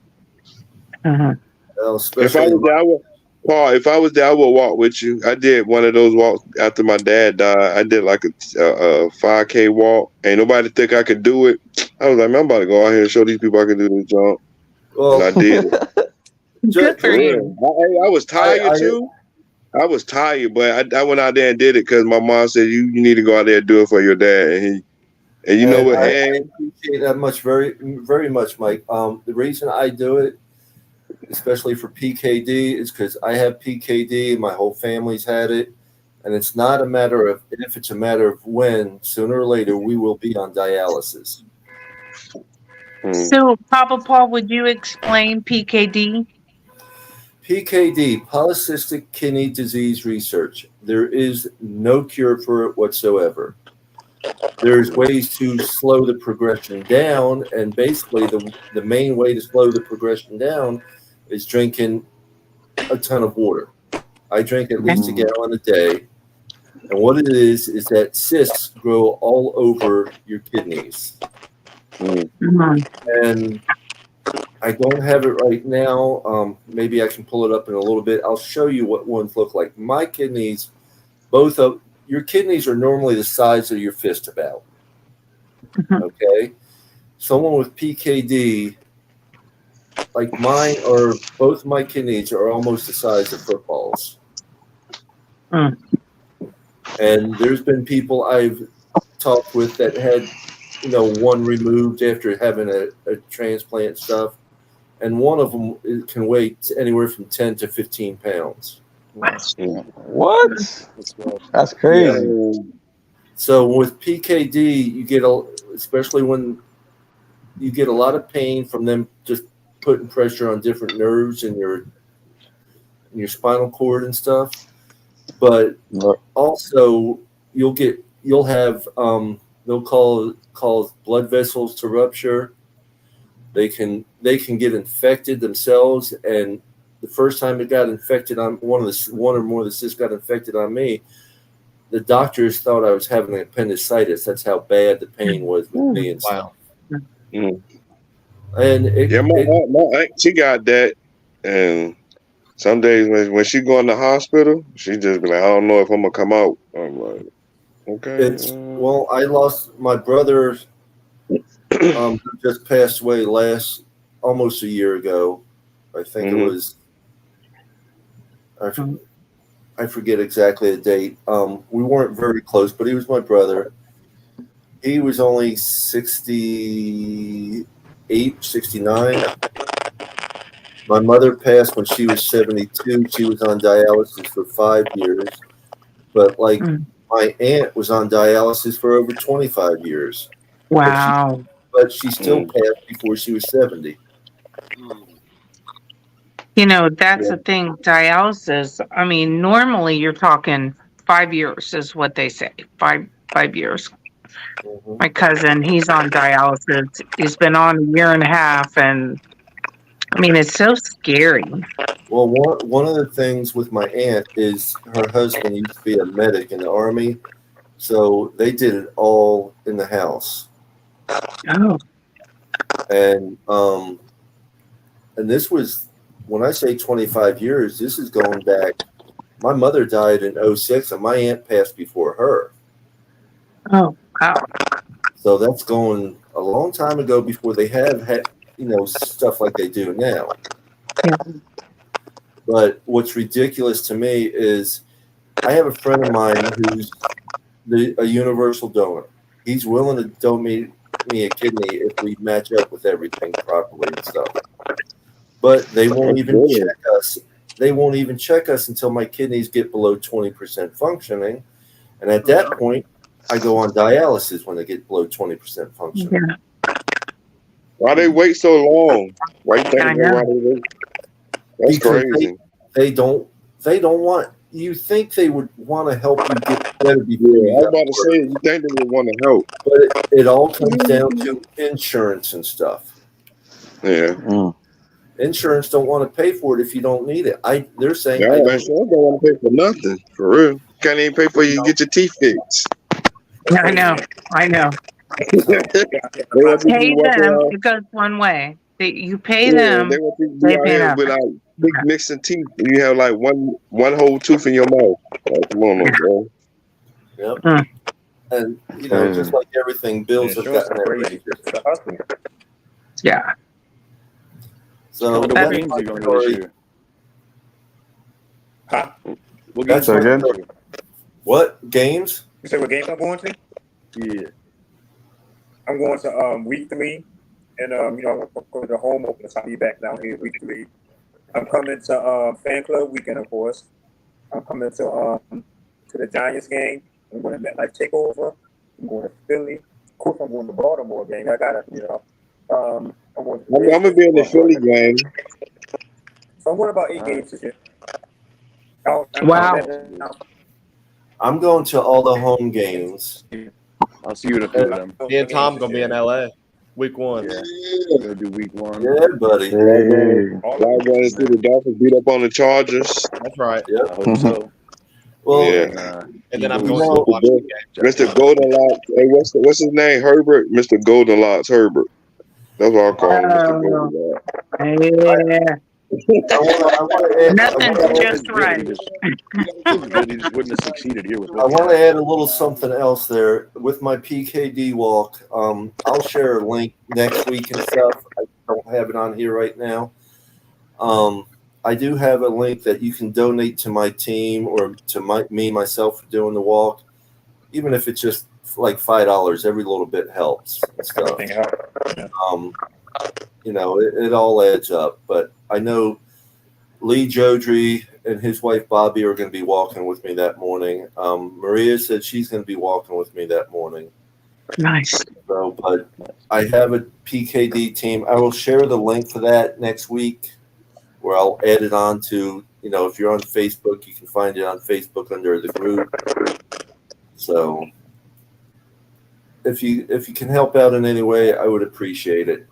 Uh-huh. Well, If I was there, I would walk with you. I did one of those walks after my dad died. I did like a 5K walk. Ain't nobody think I could do it. I was like, man, I'm about to go out here and show these people I can do this jump. Well, and I did it. Good for you. I was tired too. I was tired, but I went out there and did it because my mom said you need to go out there and do it for your dad. And you know what? I appreciate that much, very, very much, Mike. The reason I do it, especially for PKD, is because I have PKD. My whole family's had it, and it's not a matter of if; it's a matter of when. Sooner or later, we will be on dialysis. So, Papa Paul, would you explain PKD? PKD, Polycystic Kidney Disease Research. There is no cure for it whatsoever. There's ways to slow the progression down, and basically the main way to slow the progression down is drinking a ton of water. I drink at least a gallon a day, and what it is that cysts grow all over your kidneys. And I don't have it right now. Maybe I can pull it up in a little bit. I'll show you what ones look like. My kidneys, your kidneys are normally the size of your fist about. Okay? Someone with PKD, like mine, or both my kidneys are almost the size of footballs. And there's been people I've talked with that had, one removed after having a transplant stuff. And one of them can weigh anywhere from 10 to 15 pounds. What? That's crazy. Yeah. So with PKD, you get especially when you get a lot of pain from them just putting pressure on different nerves in your spinal cord and stuff. But also you'll have they'll cause blood vessels to rupture. They can get infected themselves, and the first time it got infected on one or more of the cysts got infected on me, the doctors thought I was having appendicitis. That's how bad the pain was with me and stuff. And my aunt, she got that, and some days when she go in the hospital, she just be like, I don't know if I'm gonna come out. I'm like, okay. I lost my brother. Who just passed away almost a year ago. I think it was. I forget exactly the date. We weren't very close, but he was my brother. He was only 68, 69. My mother passed when she was 72. She was on dialysis for 5 years. But my aunt was on dialysis for over 25 years. Wow. But she still passed before she was 70. That's the thing. Dialysis, I mean, normally you're talking 5 years is what they say. Five years. My cousin, he's on dialysis. He's been on a year and a half, and I mean, it's so scary. Well, one of the things with my aunt is her husband used to be a medic in the Army, so they did it all in the house. Oh. And and this was, when I say 25 years, this is going back. My mother died in 06, and my aunt passed before her. Oh, wow. So that's going a long time ago before they had stuff like they do now. Yeah. But what's ridiculous to me is I have a friend of mine who's a universal donor. He's willing to donate me a kidney if we match up with everything properly and stuff. But they won't even check us. They won't even check us until my kidneys get below 20% functioning. And at that point, I go on dialysis when they get below 20% functioning. Yeah. Why they wait so long? Why you think why they wait? That's Because crazy. They don't want. You think they would want to help you get better before I was about to say, you think they would want to help. But it all comes down to insurance and stuff. Yeah. Insurance don't want to pay for it if you don't need it. They're saying I don't want to pay for nothing. For real. Can't even pay for you to get your teeth fixed. I know. They Pay them. It goes one way. You pay them. They want you to They be out pay here nothing. with like big mixing teeth. And you have like one whole tooth in your mouth. Like, come on, bro. Yep. And just like everything, bills have gotten outrageous. Yeah. So what that's games my are you going to story. this year? Huh? What That's games are you again? going to? What games? You say what game I'm going to? Yeah. I'm going to week 3, and I'm going to the home opener. So I'll be back down here week 3. I'm coming to fan club weekend, of course. I'm coming to the Giants game. I'm going to MetLife Takeover. I'm going to Philly. Of course, I'm going to Baltimore game. I gotta, I'm gonna be in the Philly game. So I'm going about 8 games this year. Wow. I'm going to all the home games. I'll see you at a few of them. Me and Tom going to be in LA week 1. Yeah. We'll do week 1. Yeah, buddy. Y'all going to see the Dolphins beat up on the Chargers. That's right. Yep. I hope so. Well, Yeah. And then I'm going to watch the game. Mr. Goldenlocks. Hey, what's his name? Herbert? Mr. Goldenlocks Herbert. That's what I call him, Mr. Goldenlocks. Yeah. I want to add. Nothing's just right. He just wouldn't have succeeded here with I want to add a little something else there with my PKD walk. I'll share a link next week and stuff. I don't have it on here right now. I do have a link that you can donate to my team or to myself for doing the walk, even if it's just like $5. Every little bit helps and stuff. It all adds up. But I know Lee Jodry and his wife Bobby are going to be walking with me that morning. Maria said she's going to be walking with me that morning. Nice. So, but I have a PKD team. I will share the link for that next week, where I'll add it on to, if you're on Facebook, you can find it on Facebook under the group. So if you can help out in any way, I would appreciate it.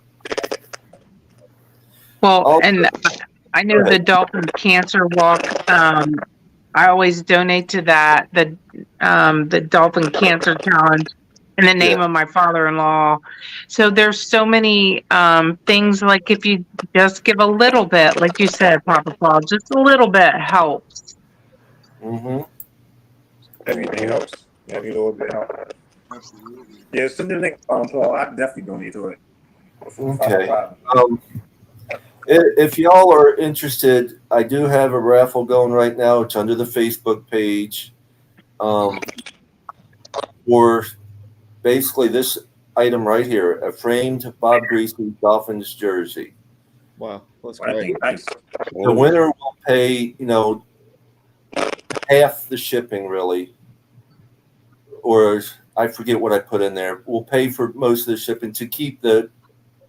Well, and I know the Dolphin Cancer Walk. I always donate to that. The Dolphin Cancer Challenge in the name of my father-in-law. So there's so many things, like if you just give a little bit, like you said, Papa Paul, just a little bit helps. Mm-hmm. Everything helps. Every little bit helps. Yeah, something like Paul, I definitely donate to it. Okay. If y'all are interested, I do have a raffle going right now. It's under the Facebook page. For basically this item right here, a framed Bob Greasy Dolphins jersey. Wow, that's great. Nice. The winner will pay, half the shipping, really. Or I forget what I put in there. We'll pay for most of the shipping to keep the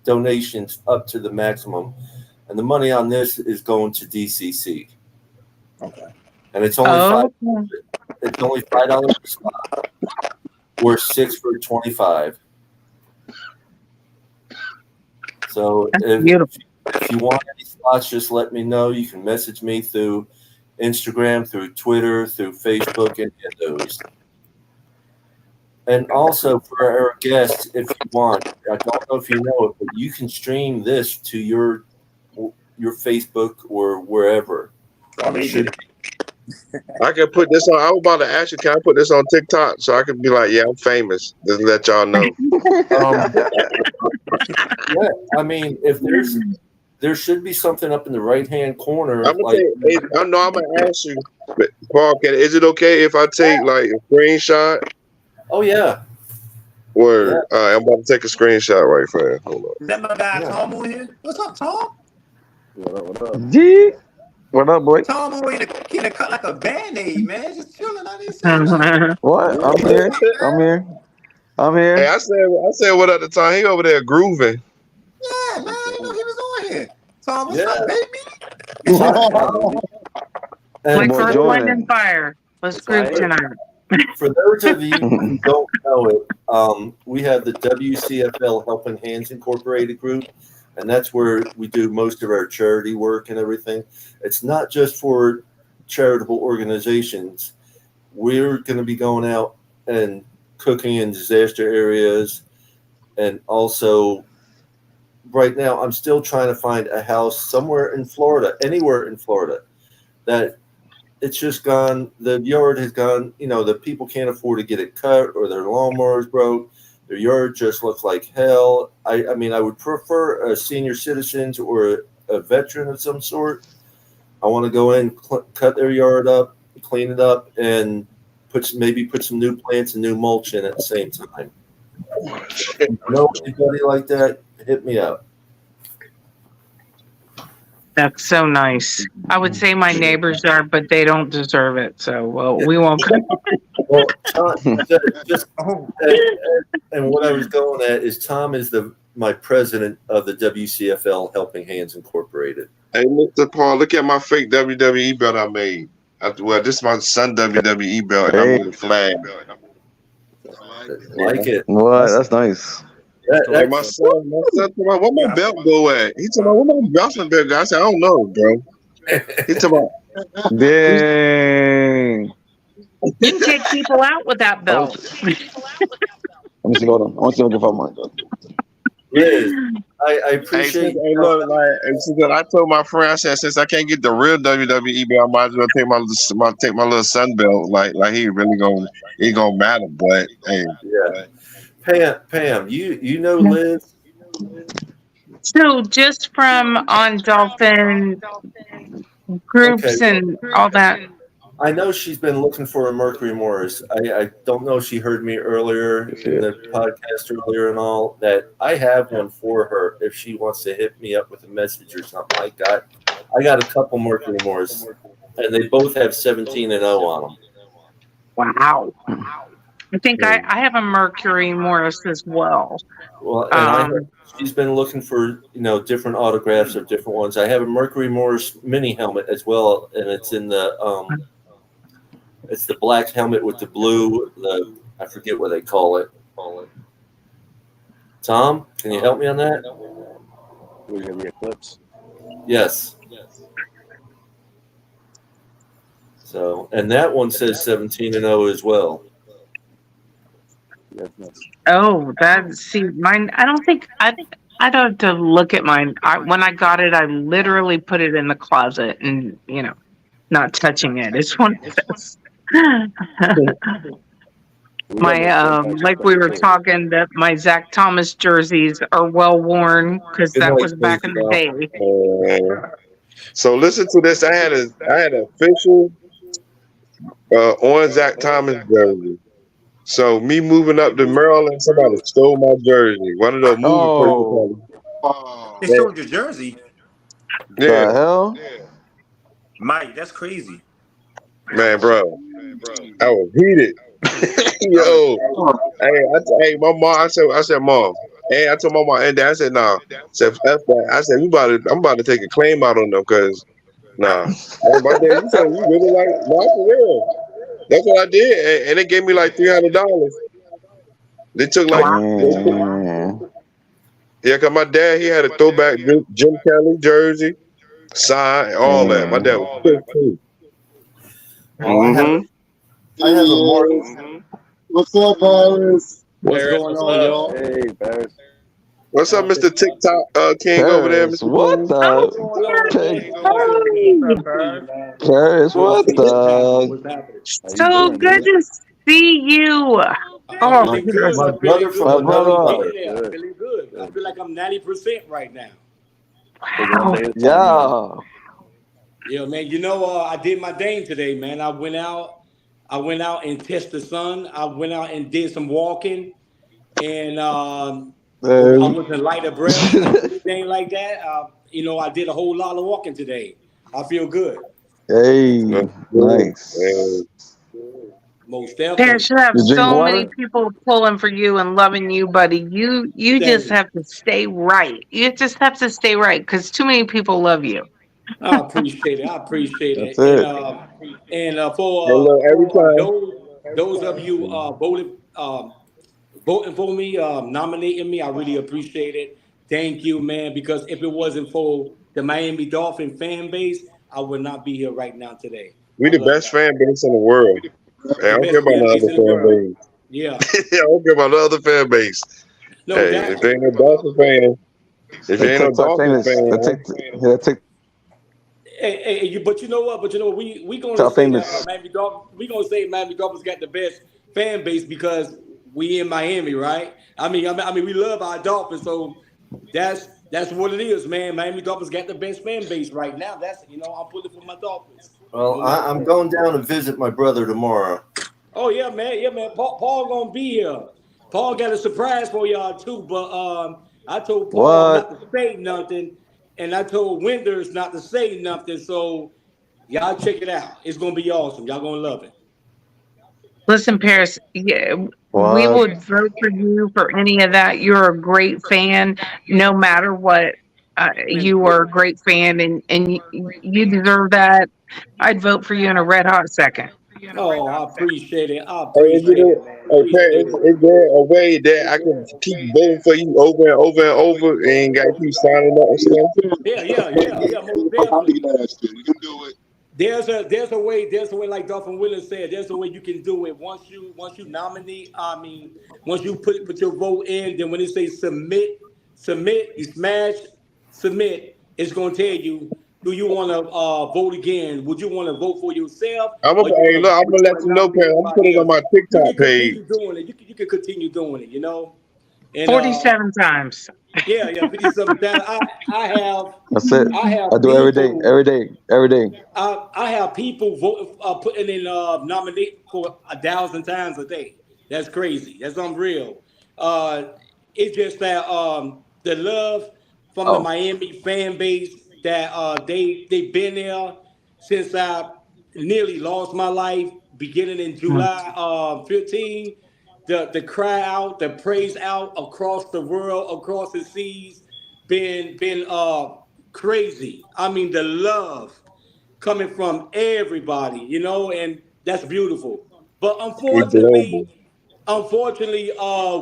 donations up to the maximum. And the money on this is going to DCC. Okay. And it's only It's only $5 per slot, or $6 for 25. So if you want any slots, just let me know. You can message me through Instagram, through Twitter, through Facebook, any of those. And also for our guests, if you want, I don't know if you know it, but you can stream this to your your Facebook or wherever. Should I can put this on. I was about to ask you, can I put this on TikTok so I can be like, yeah, I'm famous. Just let y'all know. Yeah, I mean, if there should be something up in the right hand corner. I'm gonna Like, I know I'm gonna ask you, but Paul, is it okay if I take like a screenshot? oh yeah, Where I'm about to take a screenshot right fast. Hold on. Is that my guy Tom over here? What's up, Tom? What up? G. What up, boy? Tom over here, he cut like a band-aid, man. Just chilling. I didn't say nothing. What? I'm here. Hey, I said what at the time. He over there grooving. Yeah, man. I didn't know he was on here. Tom, what's up, baby? Like boy Earth, Jordan. Wind, and Fire. Let's group tonight. for those of you who don't know it, we have the WCFL Helping Hands Incorporated group, and that's where we do most of our charity work and everything. It's not just for charitable organizations. We're going to be going out and cooking in disaster areas, and also right now I'm still trying to find a house somewhere in Florida, anywhere in Florida, that it's just gone, the yard has gone, the people can't afford to get it cut, or their lawnmower's broke. Their yard just looks like hell. I mean, I would prefer a senior citizens or a veteran of some sort. I want to go in, cut their yard up, clean it up, and put some new plants and new mulch in at the same time. If you know anybody like that, hit me up. That's so nice. I would say my neighbors are, but they don't deserve it. So, we won't. Well, and what I was going at is Tom is my president of the WCFL Helping Hands Incorporated. Hey, Mr. Paul, look at my fake WWE belt I made. Well, this is my son WWE belt, and I made a flag. Like it. What? That's nice. Like my son told me, where my belt go at? He told me, where my wrestling belt go? I said, I don't know, bro. He told me, dang. You can take people out with that belt. Let me see. Hold on. I want to see if I can find mine. Liz, I appreciate. Hey, look, like, I told my friend, I said, since I can't get the real WWE belt, I might as well take my little son belt. Like he really gonna matter. But hey, yeah. Pam, you know Liz. So just from on Dolphin groups and all that. I know she's been looking for a Mercury Morris. I don't know if she heard me earlier in the podcast earlier and all that I have one for her if she wants to hit me up with a message or something like that. I got a couple Mercury Morris, and they both have 17-0 on them. Wow. I think I have a Mercury Morris as well. Well, and she's been looking for different autographs of different ones. I have a Mercury Morris mini helmet as well, and it's in the it's the black helmet with the blue. I forget what they call it. Tom, can you help me on that? We're gonna be Eclipse. Yes. So, and that one says 17-0 as well. Oh, mine. I think I'd have to look at mine. When I got it, I literally put it in the closet and not touching it. It's one of those. My like we were talking that my Zach Thomas jerseys are well worn because that was back in the day. So listen to this. I had an official on Zach Thomas jersey. So me moving up to Maryland, somebody stole my jersey. One of those movie They stole your jersey. Yeah. The hell? Mike, that's crazy. Man, bro. I was heated. Yo. Hey, my mom, I said, Mom. Hey, I told my mom and Dad, I said, nah. I said, F that. I said, I'm about to take a claim out on them because nah. Hey, my dad, you said you really like for real. That's what I did. And they gave me like $300. They took like because my dad, he had a throwback Jim Kelly jersey, sign, all that. My dad was pissed too. I have a Morris. What's up, Paris? What's going on, y'all? Hey, Paris. What's up, Mr. TikTok King over there, Paris, Mr. what King? the? What's going on, man? Hey, What's up, Paris? Paris, what What's happening? the? What's happening? How you So doing, good dude? to see you. I'm Oh, My, feeling good. my I'm feeling brother from My good. another brother. mother. Yeah, I'm Good. feeling good. I Good. feel like I'm 90% right now. Take it one wow. day at a time, man. Yeah. Yeah, man. You know, I did my thing today, man. I went out. I went out and tested the sun. I went out and did some walking, and I Um, wasn't light of breath or anything like that. I did a whole lot of walking today. I feel good. hey, That's good. nice. Most Paris, definitely. you have You drink so many water? people pulling for you and loving you, buddy. You just Thank you. have to stay right. You just have to stay right because too many people love you. I appreciate it. I appreciate That's it. And it. Hey, look, every for time. those of you voting for me, nominating me, I really appreciate it. Thank you, man. Because if it wasn't for the Miami Dolphin fan base, I would not be here right now today. We I the love best y'all. fan base in the world. Hey, I The don't care best about fan no base other in the fan world. base. Yeah, I don't care about no other fan base. no Hey, if doubt. you ain't no Dolphin fan, if you The ain't no TikTok Dolphin famous. The fan, But you know what? We gonna TikTok say that famous. We gonna say Miami Dolphins got the best fan base because we in Miami, right? I mean, we love our Dolphins, so that's what it is, man. Miami Dolphins got the best fan base right now. I'm pulling for my Dolphins, Well, no matter I'm what. going down to visit my brother tomorrow. Oh yeah, man. Paul gonna be here. Paul got a surprise for y'all too, but I told Paul not What? to say nothing, and I told Winders not to say nothing. So y'all check it out. It's gonna be awesome. Y'all gonna love it. Listen, Paris, yeah, we What? would vote for you for any of that. You're a great fan, no matter what. You are a great fan, and you deserve that. I'd vote for you in a red hot second. Oh, I appreciate it. I hey, is appreciate it, man. Pat, Appreciate it. is there a way that I can keep voting for you over and over and over and got to keep signing up and stuff? Yeah. Most I definitely. need to ask you. You can do it. There's a way like Dolphin Willis said, there's a way you can do it. Once you nominate, once you put your vote in, then when it says submit, you smash submit, it's gonna tell you, do you wanna vote again? Would you wanna vote for yourself or Hey, look, I'm would gonna you let wanna you know, Pat. nominate I'm gonna put somebody it on else? my You TikTok can page. continue doing it. You can continue doing it, you know? And 47 times. yeah, 57 times. That's it. I I have do every day. people Every day. Every day. I have people voting, putting in nominate for 1,000 times a day. That's crazy. That's unreal. Uh, it's just that the love from the Oh. Miami fan base that they've been there since I nearly lost my life, beginning in Mm. July 15. The cry out, the praise out across the world, across the seas, been crazy. I mean, the love coming from everybody, and that's beautiful. But We global. unfortunately,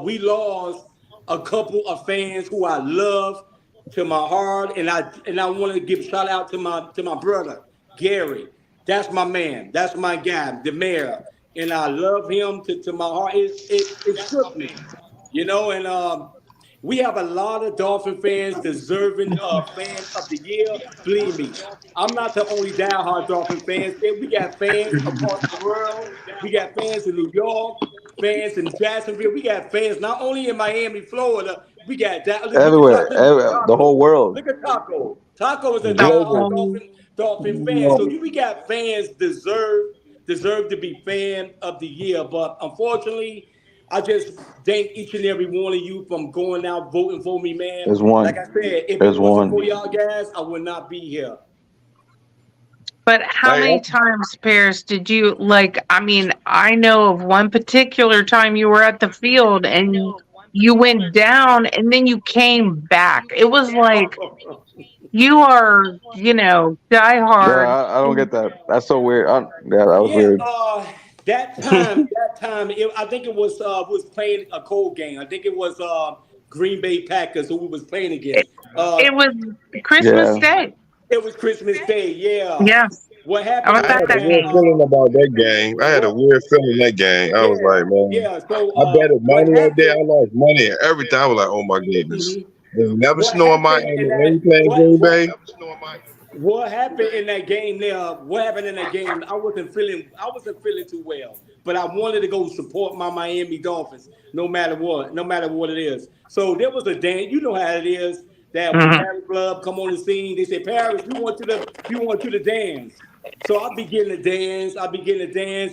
we lost a couple of fans who I love to my heart, and I want to give shout out to my brother Gary. That's my man. That's my guy, the mayor, and I love him to my heart. It shook me, and we have a lot of Dolphin fans deserving fan of the year. Believe me, I'm not the only diehard Dolphin fans. We got fans across the world. We got fans in New York, fans in Jacksonville. We got fans not only in Miami, Florida. We got that. Everywhere. Look at The whole Taco. world. Look at Taco. Taco is a diehard Global. Um, Dolphin fan. So we got fans deserve to be fan of the year. But unfortunately, I just thank each and every one of you from going out voting for me, man. There's Like one. I said, if it There's wasn't one. for y'all guys, I would not be here. but how Hey, many times, Paris, did you like? I mean, I know of one particular time you were at the field and you went down and then you came back. It was like you are, Yeah, diehard. I don't get that. That's so weird. Yeah, that was Yeah, weird. that time, I think it was playing a cold game. I think it was Green Bay Packers who we was playing It, against. it was Christmas Yeah. Day. It was Christmas Day. Yeah. Yes, What I happened was I was at had a that that weird game. feeling about that game. I had a what weird feeling that game. I was Yeah, like, man, yeah. So I betted what money that day. happened? I lost money and everything. I was like, oh my goodness. Mhm. They never What snow in happened Miami. in They that? playing Green Bay. What happened in that game there? What happened in that game? I wasn't feeling too well, but I wanted to go support my Miami Dolphins, no matter what it is. So there was a dance. You know how it is that when Mhm. Paris Club come on the scene, they say, Paris, we want you to dance. So I began to dance.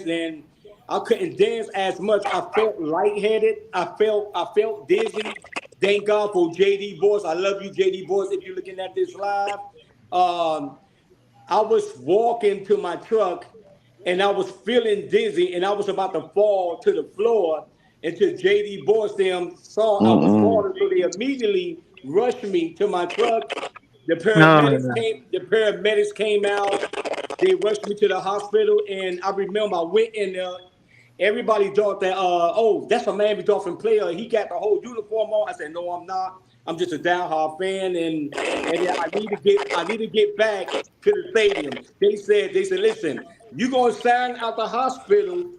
And I couldn't dance as much. I felt lightheaded. I felt dizzy. Thank God for JD Boys. I love you, JD Boys. If you're looking at this live, um, I was walking to my truck and I was feeling dizzy and I was about to fall to the floor until JD Boys them saw I was Mm-mm. falling. So they immediately rushed me to my truck. The Oh, paramedics yeah. came, the paramedics came out. They rushed me to the hospital, and I remember I went in there. Everybody thought that, oh, that's a Miami Dolphin player. He got the whole uniform on. I said, no, I'm not. I'm just a diehard fan, and I need to get back to the stadium. They said, listen, you're gonna sign out the hospital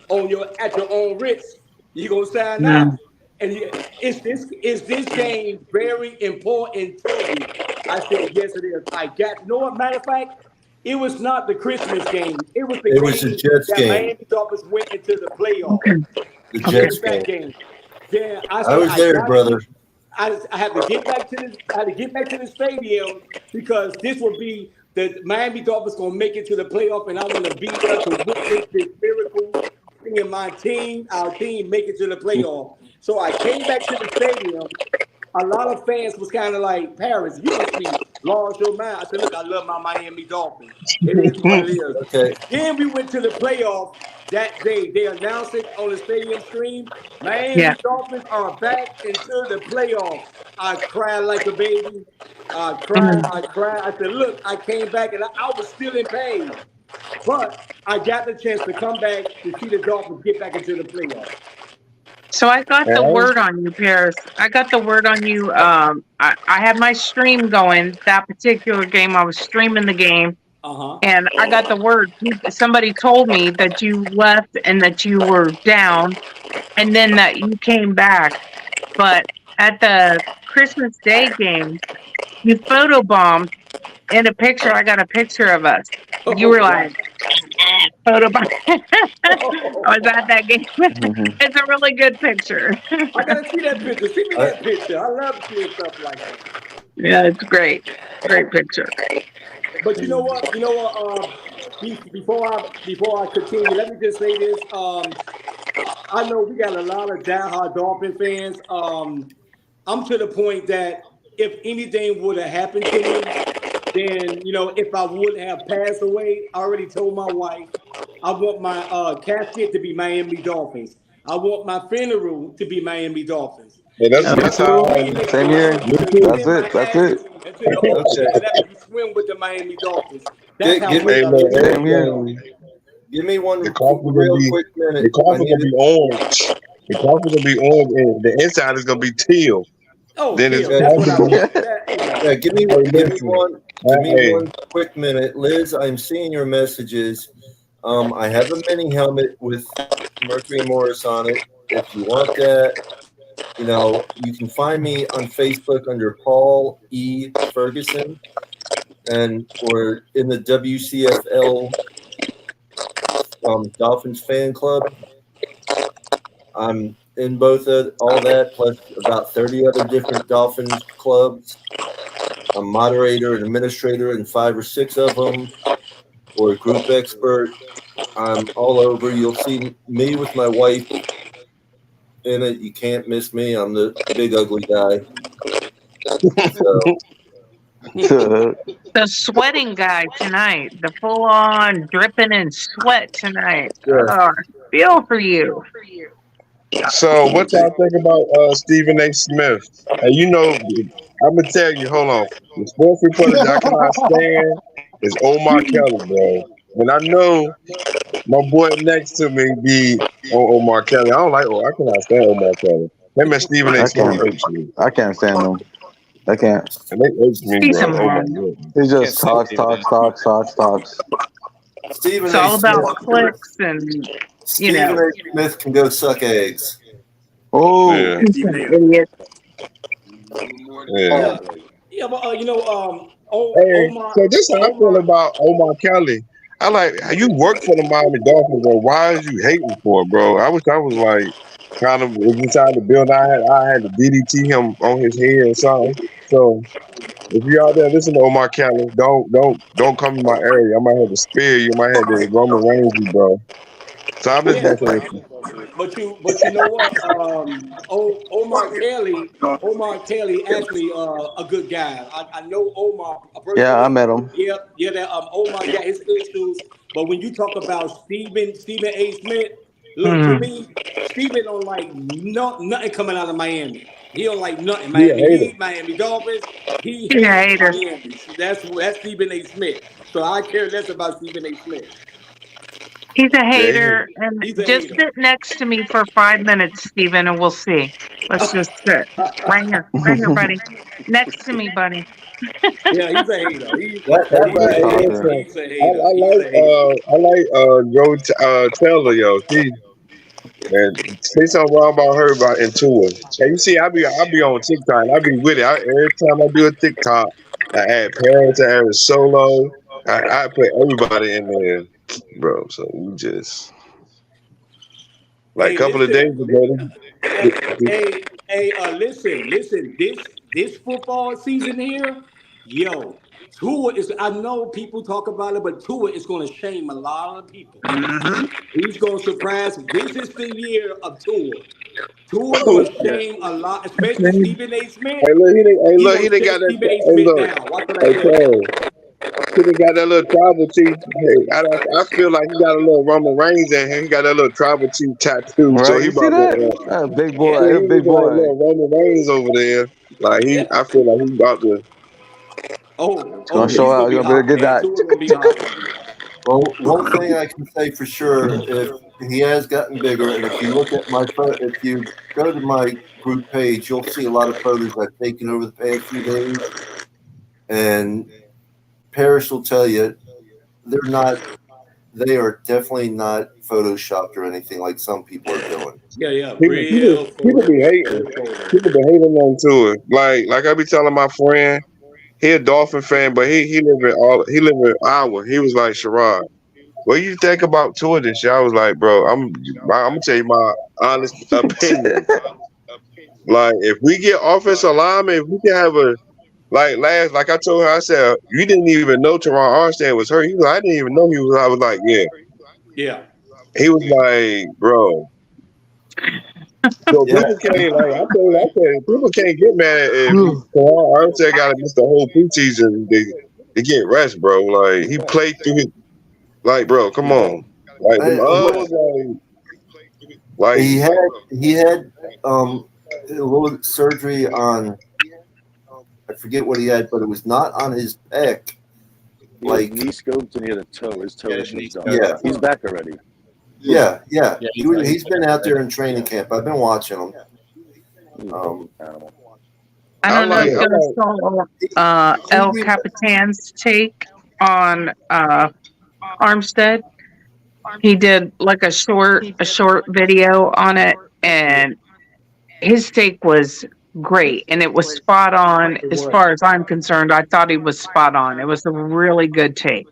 at your own risk. You're gonna sign out, Mm. and is this game very important to you? I said, yes, it is. You know what? Matter of fact, it was not the Christmas game. It was the It was the game Jets that game. Miami Dolphins went into the playoff. Okay. The It Okay. Jets was that game. game. Then I I said, was there, brother. I had to get back to the stadium because this would be the Miami Dolphins gonna make it to the playoff, and I want to be there to witness this miracle, seeing our team, make it to the playoff. So I came back to the stadium. A lot of fans was kind of like, Paris, you must be lost your mind. I said, look, I love my Miami Dolphins. It is what it is. Okay. Then we went to the playoff that day. They announced it on the stadium stream. Yeah. Miami Dolphins are back into the playoff. I cried like a baby. I cried. Mm. I cried. I said, look, I came back and I was still in pain. But I got the chance to come back to see the Dolphins get back into the playoff. So I got the And word on you, Paris. I got the word on you. I had my stream going that particular game. I was streaming the game, Uh-huh. and I got the word. Somebody told me that you left and that you were down, and then that you came back. But at the Christmas Day game, you photobombed in a picture. I got a picture of us. You Oh, were wow. like photobomb. I was at that game. Mm-hmm. It's a really good picture. I gotta see that picture. See me I, that picture. I love seeing stuff like that. Yeah, it's great. Great picture. But you know what? Before I continue, let me just say this. I know we got a lot of diehard Dolphin fans. I'm to the point that if anything would have happened to me, then if I would have passed away, I already told my wife I want my casket to be Miami Dolphins. I want my funeral to be Miami Dolphins. yeah, And Me that's how too. I cremate Same me here. me and too. That's send my it. That's it. ashes into the ocean okay. and let me swim with the Miami Dolphins. That's how Give much me Hey, I look, love the Same Miami here. Dolphins. the coffee gonna real be quick the minute. I coffee need gonna be orange. The coffee gonna be orange, and the inside is gonna be teal. Oh, Then it's Till, to. that's what coffee I gonna. want. Yeah, Hey, listen. give me Hey, one quick minute, Liz. I'm seeing your messages. I have a mini helmet with Mercury Morris on it. If you want that, you can find me on Facebook under Paul E. Ferguson, or in the WCFL Dolphins fan club. I'm in both of all that, plus about 30 other different Dolphins clubs. I'm moderator and administrator in 5 or 6 of them, or a group expert. I'm all over. You'll see me with my wife in it. You can't miss me. I'm the big ugly guy. So The sweating guy tonight. The full on dripping in sweat tonight. yeah. Oh, I feel for you. so what y'all think about Stephen A. Smith? And I'm gonna tell you. Hold on. The sports reporter that I cannot stand is Omar Kelly, bro. And I know my boy next to me be on Omar Kelly. I don't like. I cannot stand Omar Kelly. Him and Stephen A. I Smith can't. irks me. I can't stand them. I can't. And they irks me, He's a bro. Oh my man. goodness. He Can't just stand talks, Stephen talks, A. talks, talks, talks. Stephen It's A. all about Smith. clicks and, Stephen A. Smith can go suck eggs. Oh, Yeah. he's Stephen an A. idiot. Yeah. Yeah, but Hey, Omar, so this how I feel Omar. about Omar Kelly. I like how you work for the Miami Dolphins, bro. Why is you hating for it, bro? I wish I was like kind of was inside the building. I had to DDT him on his head or something. So if you out there listen to Omar Kelly, don't come in my area. I might have to spear you. I might have to Roman Reigns you, bro. So I'm just Yeah, messing with you. but you know what? Omar Kelly actually a good guy. I know Omar Yeah, I personally. met him. Yeah, yeah. That Omar got his issues, but when you talk about Stephen A. Smith, look to Mhm. me, Stephen don't like nothing coming out of Miami. He don't like nothing He a Miami hater. Heat, Miami Dolphins. He He's a hates hater. Miami. So that's Stephen A. Smith. So I care less about Stephen A. Smith. He's a Yeah, hater. And He's a just hater. sit next to me for 5 minutes, Steven, and we'll see. Let's just sit. Right here, buddy. Next to me, buddy. Yeah, he's a hater. That He's But a right hey, there. hater. listen, He's a I, hater. I He's like a hater. Joe Taylor, yo. And say something wrong about her about Intua. And you see, I be on TikTok. I be with it. Every time I do a TikTok, I add Paris, I add Solo. I put everybody in there, bro. So we just like a Hey, couple of days listen. ago. Listen. This football season here, yo, Tua is. I know people talk about it, but Tua is going to shame a lot of people. He's going to surprise. This is the year of Tua. Tua going to shame a lot, especially Stephen A. Smith. He He going to done shut got that. Stephen A. Hey, Smith look, down. Watch what I hey, tell you. Paul. He done got that little tribal chief. Hey, I feel like he got a little Roman Reigns in him. He got that little tribal chief tattoo. So Right? he You see about that? to. Big I boy. feel Yeah, He a he big looking like boy. little Roman Reigns over there. Like yeah. I feel like he about to. Oh, He's gonna oh, show he's out. gonna be He's gonna hot, get man. that. Tua gonna be hot. Well, one thing I can say for sure, if he has gotten bigger, and if you look at if you go to my group page, you'll see a lot of photos I've taken over the past few days. And Parrish will tell you they are definitely not photoshopped or anything like some people are doing. Yeah, People, real people be photo, hating. real photo. People be hating on to it. Like I be telling my friend, he a Dolphin fan, but he live in Iowa. He was like, Sherrod, what do you think about Tua this year? I was like, bro, I'm gonna tell you my honest opinion. Like if we get offensive lineman, if we can have a like I told her, I said, you didn't even know Teron Armstead was hurt. He was like, I didn't even know he was. I was like, yeah. Yeah. He was like, bro. So Yeah, people can't I said people can't get mad if Teron Armstead got to miss the whole preseason to get rest, bro. Like he played through his like, bro, come on. Like them what others, like he had a little surgery on. I forget what he had, but it was not on his pec. He had Like knee scoped and he had a toe. His toe issue was done. yeah, He's back already. yeah. He's Been out there in training camp. I've been watching him. Animal. I don't know like if you saw El Capitan's take on Armstead. He did like a short video on it, and his take was great, and it was spot on as far as I'm concerned. I thought he was spot on. It was a really good take.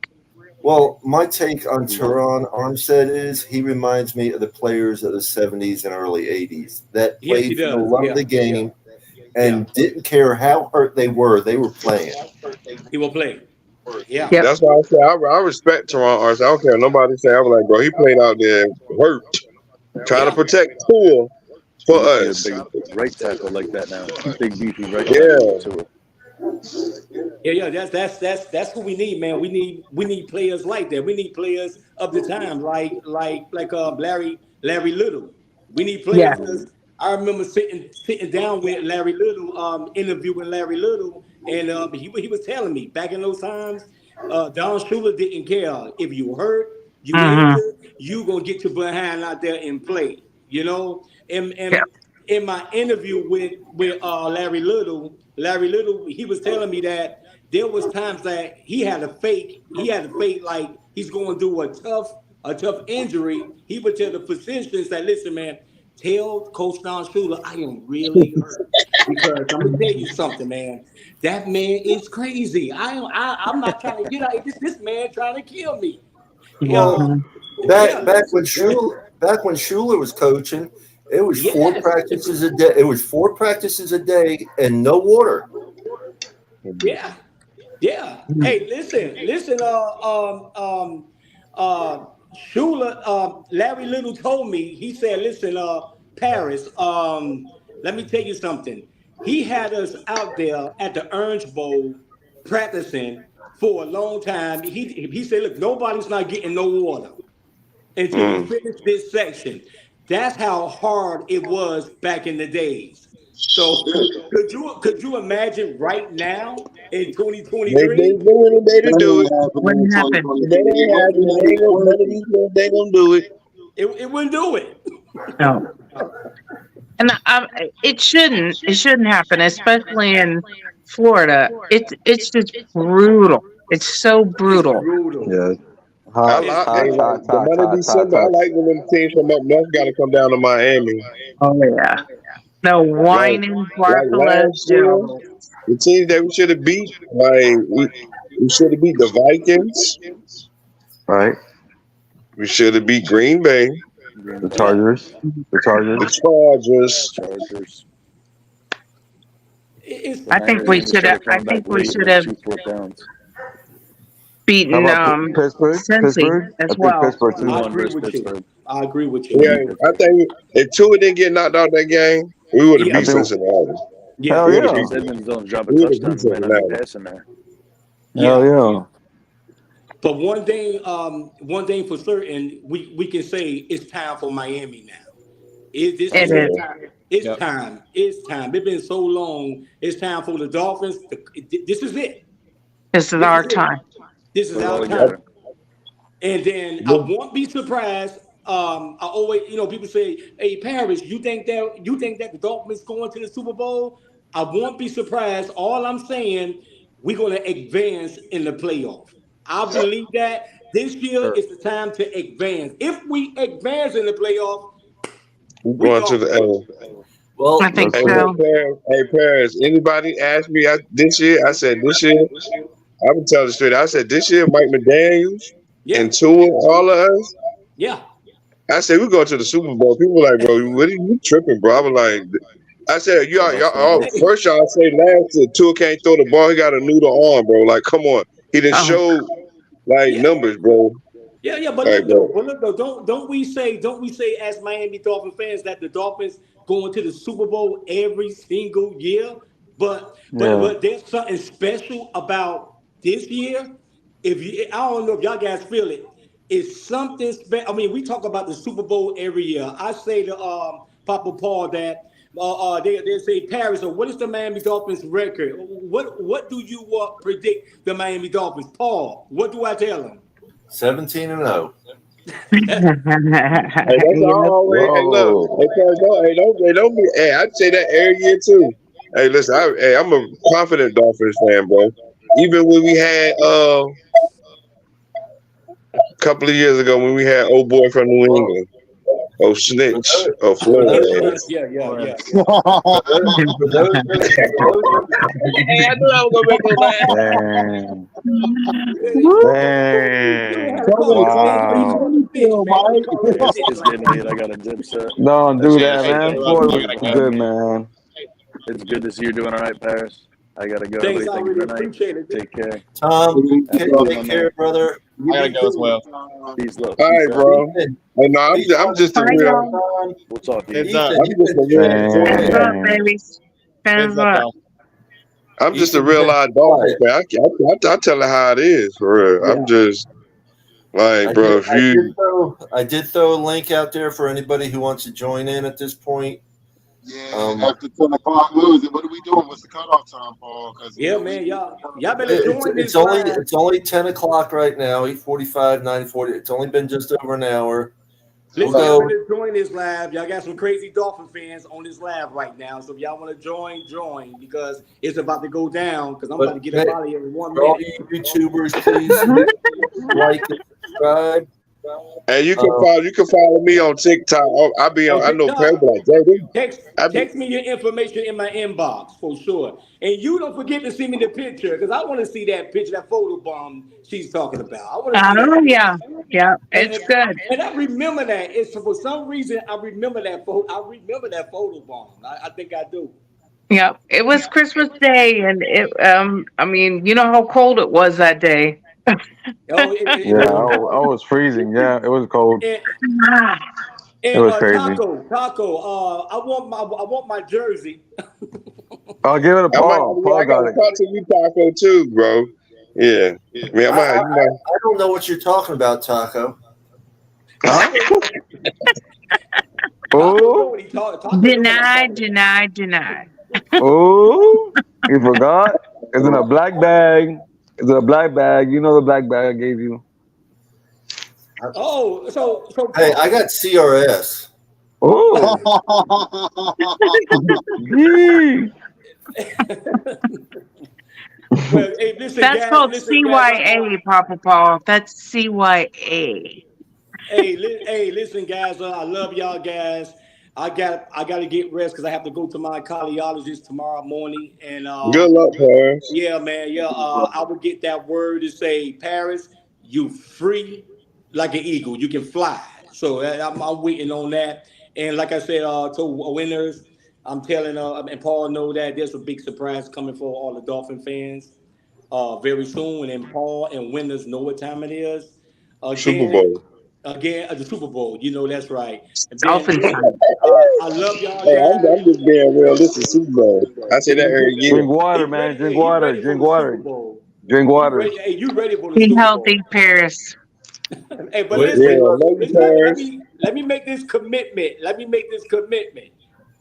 Well, my take on Teron Armstead is he reminds me of the players of the 70s and early 80s that Yes, he played for the does. love of Yeah. the game Yeah. and didn't care how hurt they were playing. He will play. Yeah. Yep. that's why I said I respect Teron Armstead. I don't care what nobody say. I was like, bro, he played out there hurt, trying to Yeah. protect Tua for You need a us. big right tackle like that now. Big beefy right Yeah. tackle to it. Yeah. That's what we need, man. We need players like that. We need players of the time, like Larry Little. We need players Yeah. because I remember sitting down with Larry Little, interviewing Larry Little, and he was telling me back in those times, Don Shula didn't care if you hurt, you Mm-hmm. injured, you gonna get your behind out there and play. You know, and Yep. in my interview with Larry Little, he was telling me that there was times that he had to fake like he's going through a tough injury. He would tell the physicians that, listen, man, tell Coach Don Shula I am really hurt. Because I'm gonna tell you something, man. That man is crazy. I'm not trying to get out. This man trying to kill me. Well, Yeah, back when Schuler was coaching, it was four yes, practices a day. It was 4 practices a day and no water. yeah, yeah. Hey, listen. Shula, Larry Little told me. He said, "Listen, Paris. Let me tell you something. He had us out there at the Orange Bowl practicing for a long time. He said, look, nobody's not getting no water until we finish this section. That's how hard it was back in the days. So could you imagine right now in 2023? They doing it, they to do it. Wouldn't happen. They ain't having it. They ain't gonna, none of these things, they gonna do it. It wouldn't do it. No. And it shouldn't. It shouldn't happen, especially in Florida. It's just brutal. It's so brutal. Yeah. I like the month of December. I like when them teams from up north got to come down to Miami. Oh yeah. No whining Like last year, the teams that we should have beat, like we should have beat the Vikings. Right. We should have beat Green Bay. The Chargers. The Chargers. I think we should have. I think we should have beaten Pittsburgh. Cincy as well. Pittsburgh too. I agree with you. Yeah, I think if Tua didn't get knocked out that game, we would have beat Cincinnati. Yeah, hell yeah. Simmons don't drop a touchdown, man. I'm passing there. Hell yeah. But one thing for certain, we can say it's time for Miami now. It's time. It's time. It's been so long. It's time for the Dolphins. This is it. This is our time. This is our time. And then I won't be surprised. I always, people say, "Hey, Paris, you think that the Dolphins going to the Super Bowl?" I won't be surprised. All I'm saying, we're going to advance in the playoff. I believe that this year is the time to advance. If we advance in the playoff, we're going to the L. Well, I think so. Hey, Paris, anybody asked me this year? I said this year. I've been telling you straight. I said this year, Mike McDaniels and Tua, all of us. Yeah. I said we go to the Super Bowl. People were like, bro, what are you tripping, bro? I was like, I said, first y'all say last year Tua can't throw the ball. He got a noodle arm, bro. Like, come on. He didn't show numbers, bro. Yeah. But look though, don't we say as Miami Dolphin fans that the Dolphins going to the Super Bowl every single year? But there's something special about this year. I don't know if y'all guys feel it. It's something special. I mean, we talk about the Super Bowl every year. I say to Papa Paul that they say, Paris, what is the Miami Dolphins record? What do you predict the Miami Dolphins? Paul, what do I tell him? 17-0. Hey, that's always. Hey, look. Don't be. Hey, I'd say that every year too. Hey, listen. I'm a confident Dolphins fan, bro. Even when we had a couple of years ago when we had old boy from New England. Oh, snitch. Oh, Florida. Yeah. Hey, I knew I was going to make it laugh. I got a dip set. Don't do that, man. Florida's good, man. It's good to see you doing all right, Paris. I gotta go. Thanks, Everybody, I really appreciate it. Take care. Tom, take care, brother. I gotta go as well. Peace, love. All right, bro. Hey, no, I'm just a real. We'll talk to you. Heads up. I'm just a real live Dolphins fan. I tell her how it is, for real. I'm just like, bro. I did throw a link out there for anybody who wants to join in at this point. Yeah, after 10 o'clock, what are we doing? What's the cutoff time, Paul? Man, y'all better join this. It's only 10 o'clock right now, 8:45, 9:40. It's only been just over an hour. Listen, y'all better join this live. Y'all got some crazy Dolphin fans on this live right now. So if y'all want to join because it's about to go down. Because I'm about to get up out of here in 1 minute. All you YouTubers, please like and subscribe. And you can follow me on TikTok. I be on. I know people like Text me your information in my inbox for sure. And you don't forget to send me the picture because I want to see that picture, that photo bomb she's talking about. I want to see that. Oh yeah, it's good. And I remember that. It's for some reason I remember that photo. I remember that photo bomb. I think I do. Yeah, it was Christmas Day, and I mean, you know how cold it was that day. Oh, Yeah, I was freezing. Yeah, it was cold. And It was crazy. Taco. I want my jersey. I'll give it a Paul. Paul I got gotta it. talk to you, Taco, too, bro. Yeah. Man, I don't know what you're talking about, Taco. Oh, Deny. oh, you forgot? It's in a black bag. It's in a black bag. You know the black bag I gave you. Oh, so Hey, I got CRS. Oh, well, hey, listen, That's guys, called listen, guys, CYA, Papa Paul. That's CYA. Hey, listen, guys. I love y'all, guys. I got to get rest because I have to go to my cardiologist tomorrow morning. And good luck, Paris. yeah, man. Yeah, I will get that word to say, Paris, you free like an eagle. You can fly. So I'm waiting on that. And like I said, to winners, I'm telling and Paul know that there's a big surprise coming for all the Dolphin fans very soon. And Paul and winners know what time it is. Super Bowl. Again, the Super Bowl. You know that's right. Dolphin time. I love y'all Hey, guys. I'm just being real. This is Super Bowl. I say that every year. drink water, man. Drink water. Drink water. Drink water. Hey, you ready for the Be Super Bowl? healthy, Paris. Hey, but Yeah, listen, let me make this commitment.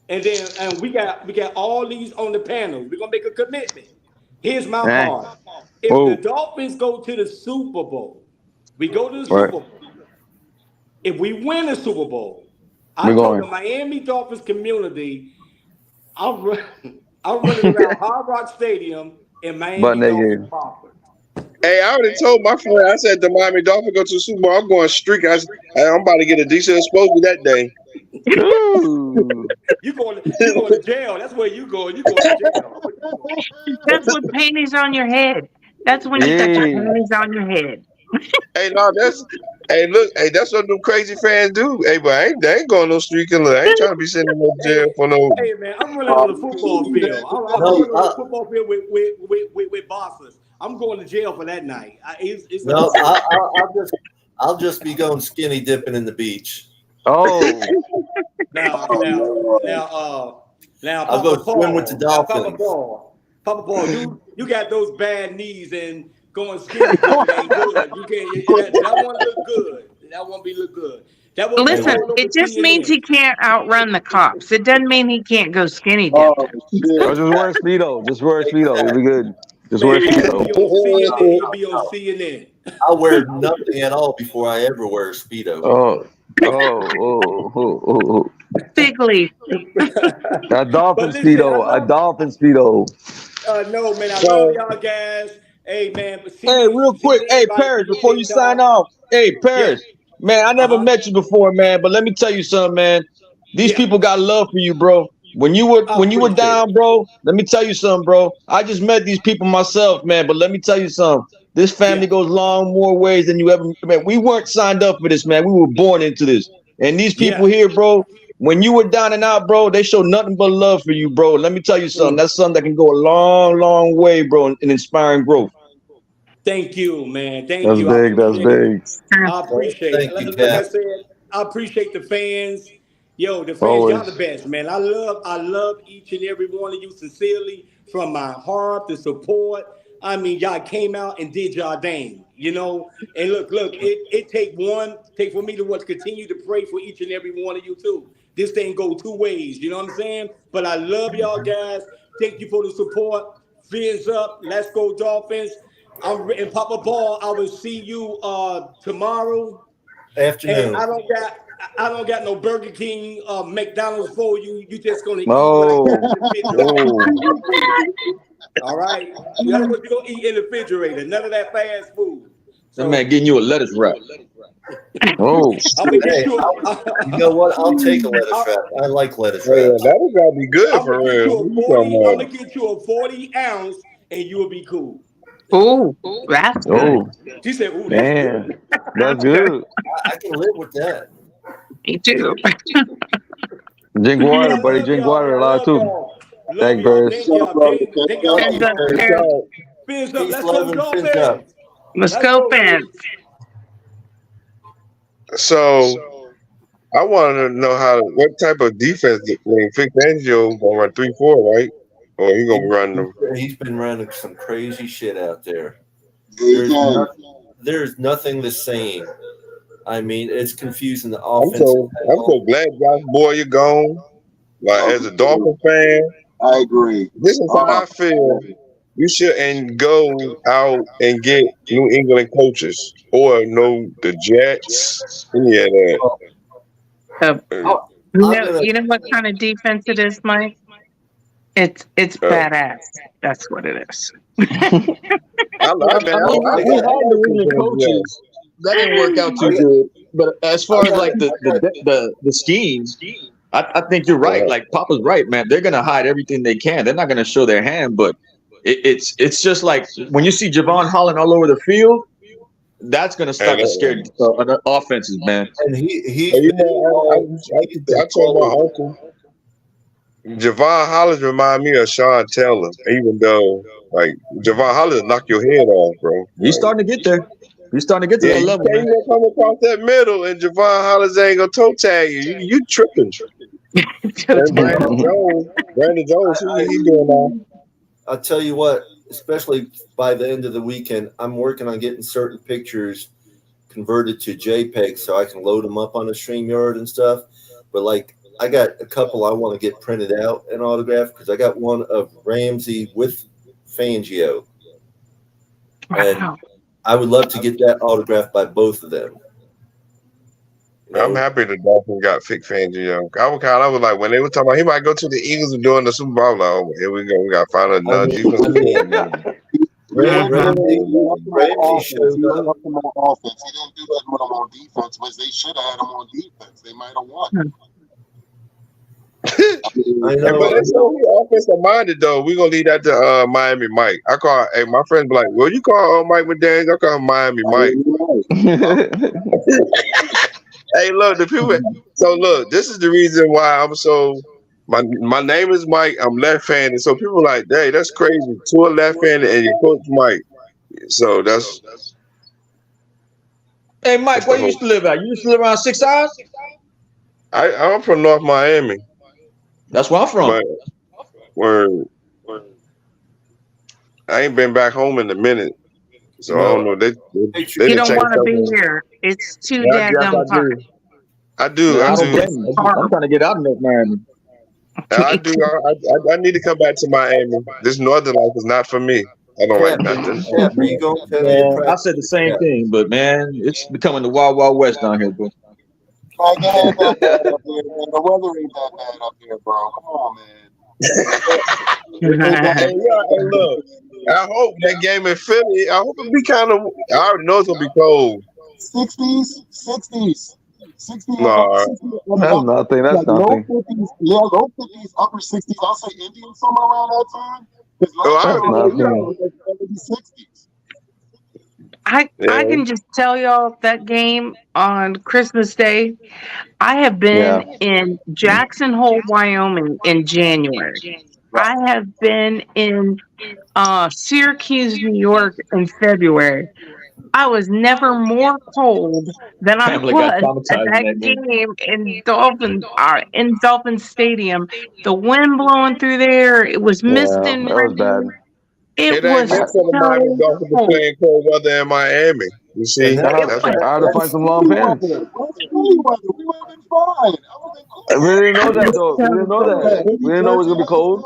And then we got all these on the panel. We're gonna make a commitment. Here's my part. If the Dolphins go to the Super Bowl, we go to the Super Bowl. If we win the Super Bowl, I told the Miami Dolphins community, I'm running around Hard Rock Stadium in Miami Dolphins proper. Hey, I already told my friend. I said the Miami Dolphins go to the Super Bowl. I'm going streak. I'm about to get a decent exposure that day. You going to jail? That's where you going. You going to jail? That's what panties on your head. That's when you got your panties on your head. Hey, no, that's what them crazy fans do. Hey, but they ain't going no streaking. I ain't trying to be sitting in no jail for no. Hey, man, I'm running on the football field. I'm running on the football field with bosses. I'm going to jail for that night. I'll just be going skinny dipping in the beach. Oh. Now, I'll go swim with the Dolphins. Papa Paul, you got those bad knees and going skinny dipping ain't good. You can't. That won't look good. That won't look good. Listen, it just means he can't outrun the cops. It doesn't mean he can't go skinny dip. Just wear Speedo. You'll be good. Just wear Speedo. You'll be on CNN. I'll wear nothing at all before I ever wear a Speedo. Oh. Big leaf. A dolphin Speedo. No, man, I love y'all guys. Hey, man. Hey, real quick. Hey, Paris, before you sign off. Hey, Paris. Yeah. Man, I never met you before, man. But let me tell you something, man. These people got love for you, bro. When you were down, bro, let me tell you something, bro. I just met these people myself, man. But let me tell you something. This family goes long more ways than you ever. Man, we weren't signed up for this, man. We were born into this. And these people here, bro, when you were down and out, bro, they showed nothing but love for you, bro. Let me tell you something. That's something that can go a long, long way, bro, in inspiring growth. Thank you, man. Thank you. That's big. I appreciate it. Like I said, I appreciate the fans. Yo, the fans, y'all the best, man. I love each and every one of you sincerely from my heart, the support. I mean, y'all came out and did y'all thing, you know. And look, it take for me to continue to pray for each and every one of you too. This thing go two ways, you know what I'm saying? But I love y'all guys. Thank you for the support. Fins up. Let's go Dolphins. And Papa Ball, I will see you tomorrow afternoon. And I don't got no Burger King, McDonald's for you. You just gonna eat what I got in the refrigerator. All right, that's what you gonna eat in the refrigerator. None of that fast food. That man getting you a lettuce wrap. Oh, I'm gonna get Hey, you. you know what? I'll take a lettuce wrap. I like lettuce Yeah, wraps. that would gotta be good I'm for gonna get real. you What a you 40. I'm talking gonna get you a 40 ounce, and you will be cool. Ooh, that's good. oh, She said, "Ooh, that's man, good." that's good. I can live with that. Me too. Drink But water, I buddy. love Drink y'all, water man. a lot Love too. y'all. Love Thank y'all. Paris. Thank What's up, y'all. brother? Thank y'all so Fins up, much. Paris. Fins up. Peace, Let's love, go, and fins up. Dolphins. Let's Let's go, go, Fins. baby. So I want to know what type of defense. I mean, Vic Fangio gonna run 3-4, right? Or he gonna run them? He's been running some crazy shit out there. Yeah. There's nothing the same. I mean, it's confusing the I'm offense. so glad Josh Boyer gone. Like as a Dolphin fan, I agree. this is how I feel. You shouldn't go out and get New England coaches or the Jets. Yeah, that. You know what kind of defense it is, Mike? It's badass. That's what it is. I I mean, we had New England coaches. That didn't work out too good. But as far as like the scheme, I think you're right. Like Papa's right, man. They're gonna hide everything they can. They're not gonna show their hand. But it's just like when you see Javon Holland all over the field, that's gonna start to scare offenses, man. And he's I told my uncle Javon Hollis remind me of Sean Taylor, even though like Javon Hollis knock your head off, bro. He's starting to get there. He's starting to get to that level, man. You gonna come across that middle, and Javon Hollis ain't gonna toe tag you. You tripping? And Brandon Jones, he doing now. I'll tell you what, especially by the end of the weekend, I'm working on getting certain pictures converted to JPEG so I can load them up on the StreamYard and stuff. But like, I got a couple I want to get printed out and autographed because I got one of Ramsey with Fangio. And I would love to get that autographed by both of them. I'm happy the Dolphins got Vic Fangio. I was like, when they were talking about he might go to the Eagles and doing the Super Bowl, like, oh, here we go. We got to find another defense. Ramsey showed up. He didn't do that with him on defense, but they should have had him on defense. They might have won. I know. But it's so offensive minded though. We're gonna leave that to Miami Mike. My friends be like, well, you call Mike McDaniels, I call him Miami Mike. Hey, look, the people. So look, this is the reason why I'm so. My name is Mike. I'm left-handed. So people are like, hey, that's crazy. Two are left-handed and your coach Mike. So that's. Hey Mike, where you used to live at? You used to live around 6 hours? I'm from North Miami. That's where I'm from. But I ain't been back home in a minute, so I don't know. They you don't want to be here. It's too daggum hard. I do. I'm trying to get out of North Miami. I do. I need to come back to Miami. This northern life is not for me. I don't like nothing. I said the same thing, but man, it's becoming the wild, wild west down here, bro. Like, it ain't that bad up here, man. The weather ain't that bad up here, bro. Come on, man. Hey, look, I hope that game in Philly, I hope it be kind of, I already know it's going to be cold. 60s. No. That's nothing. That's nothing. Low 50s, upper 60s. I'll say Indian somewhere around that time. I can just tell y'all that game on Christmas Day. I have been in Jackson Hole, Wyoming in January. I have been in Syracuse, New York in February. I was never more cold than I was at that game in Dolphin Stadium. The wind blowing through there. It was misting. That was bad. It ain't meant for the Miami Dolphins to play in cold weather in Miami. You see? I had to find some long pants. We didn't know that though. We didn't know that. We didn't know it was gonna be cold.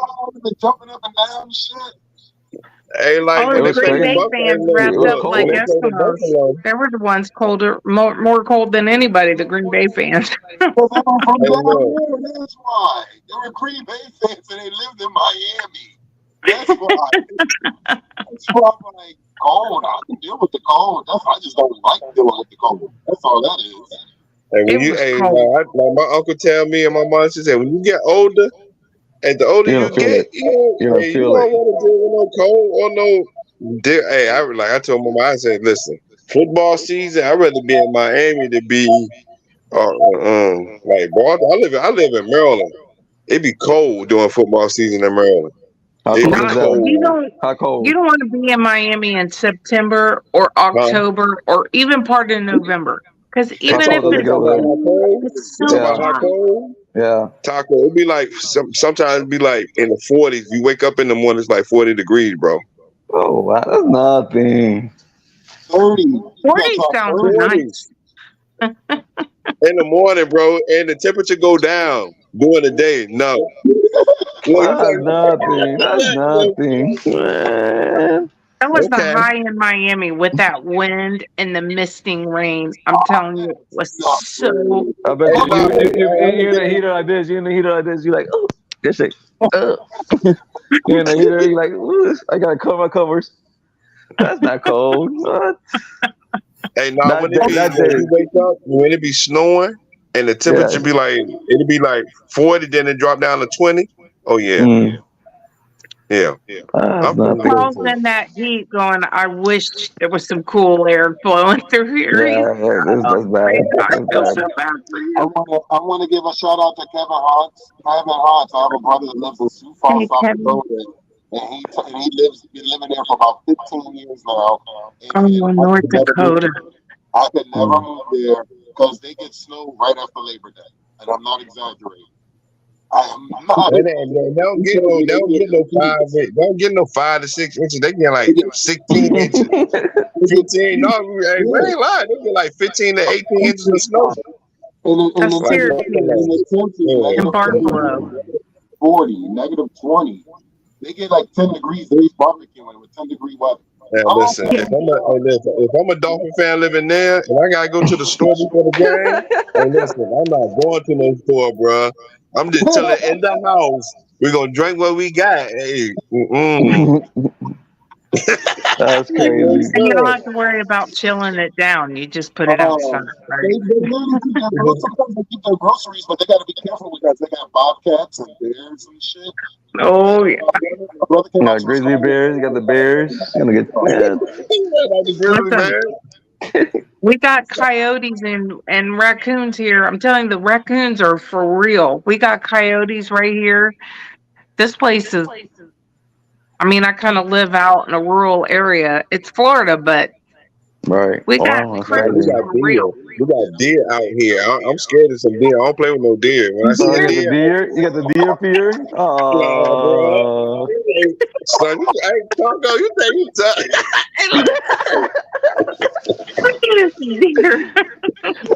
Jumping up and down and shit. Hey, like all the Green Bay fans wrapped up like Eskimos. They were the ones more cold than anybody. The Green Bay fans. That's why they were Green Bay fans and they lived in Miami. That's why. That's why I'm like, cold. I can deal with the cold. I just don't like dealing with the cold. That's all that is. And when like my uncle tell me and my mom, she said, when you get older, and the older you get, you don't want to deal with no cold or no. Hey, I told my mom, I said, listen, football season, I'd rather be in Miami than be like bro. I live in Maryland. It'd be cold during football season in Maryland. You don't want to be in Miami in September or October or even part of November. Because even if it's so hot. Yeah. Taco, it'd be like sometimes it'd be like in the 40s. You wake up in the morning, it's like 40 degrees, bro. Oh wow, that's nothing. 40 sounds nice. In the morning, bro, and the temperature go down during the day. No. That's nothing. That's nothing. Man. That was the high in Miami with that wind and the misting rain. I'm telling you, it was so. I bet you're in the heater like this. You're in the heater like this. You're like, oh, this shit. You're in the heater. You're like, ooh, I gotta cover my covers. That's not cold. What? Hey, now when you wake up, when it be snowing and the temperature be like, it'll be like 40, then it drop down to 20. Oh yeah. Yeah. I'm in that heat going, I wish there was some cool air flowing through here. That's bad. I feel so bad for you. I want to give a shout out to Kevin Hawks. I have a brother that lives in Sioux Falls, South Dakota. And he's been living there for about 15 years now. North Dakota. I could never move there because they get snow right after Labor Day. And I'm not exaggerating. They don't get no 5 to 6 inches. They get like 16 inches. 15. No, we ain't lying. They get like 15 to 18 inches of snow. That's in Buffalo. 40, negative 20. They get like 10 degrees. They're barbecuing with 10-degree weather. Yeah, listen, if I'm a Dolphin fan living there and I gotta go to the store before the game, hey, listen, I'm not going to no store, bro. I'm just telling in the house, we're gonna drink what we got. Hey, That's crazy. And you don't have to worry about chilling it down. You just put it outside. Right? Sometimes they keep their groceries, but they got to be careful because they got bobcats and bears and shit. Oh yeah. Grizzly bears. You got the bears. You're gonna get. We got coyotes and raccoons here. I'm telling you, the raccoons are for real. We got coyotes right here. This place is. I mean, I kind of live out in a rural area. It's Florida, but we got deer out here. I'm scared of some deer. I don't play with no deer. When I see a deer, you got the deer fear. Oh, son, hey, Taco, you think you deer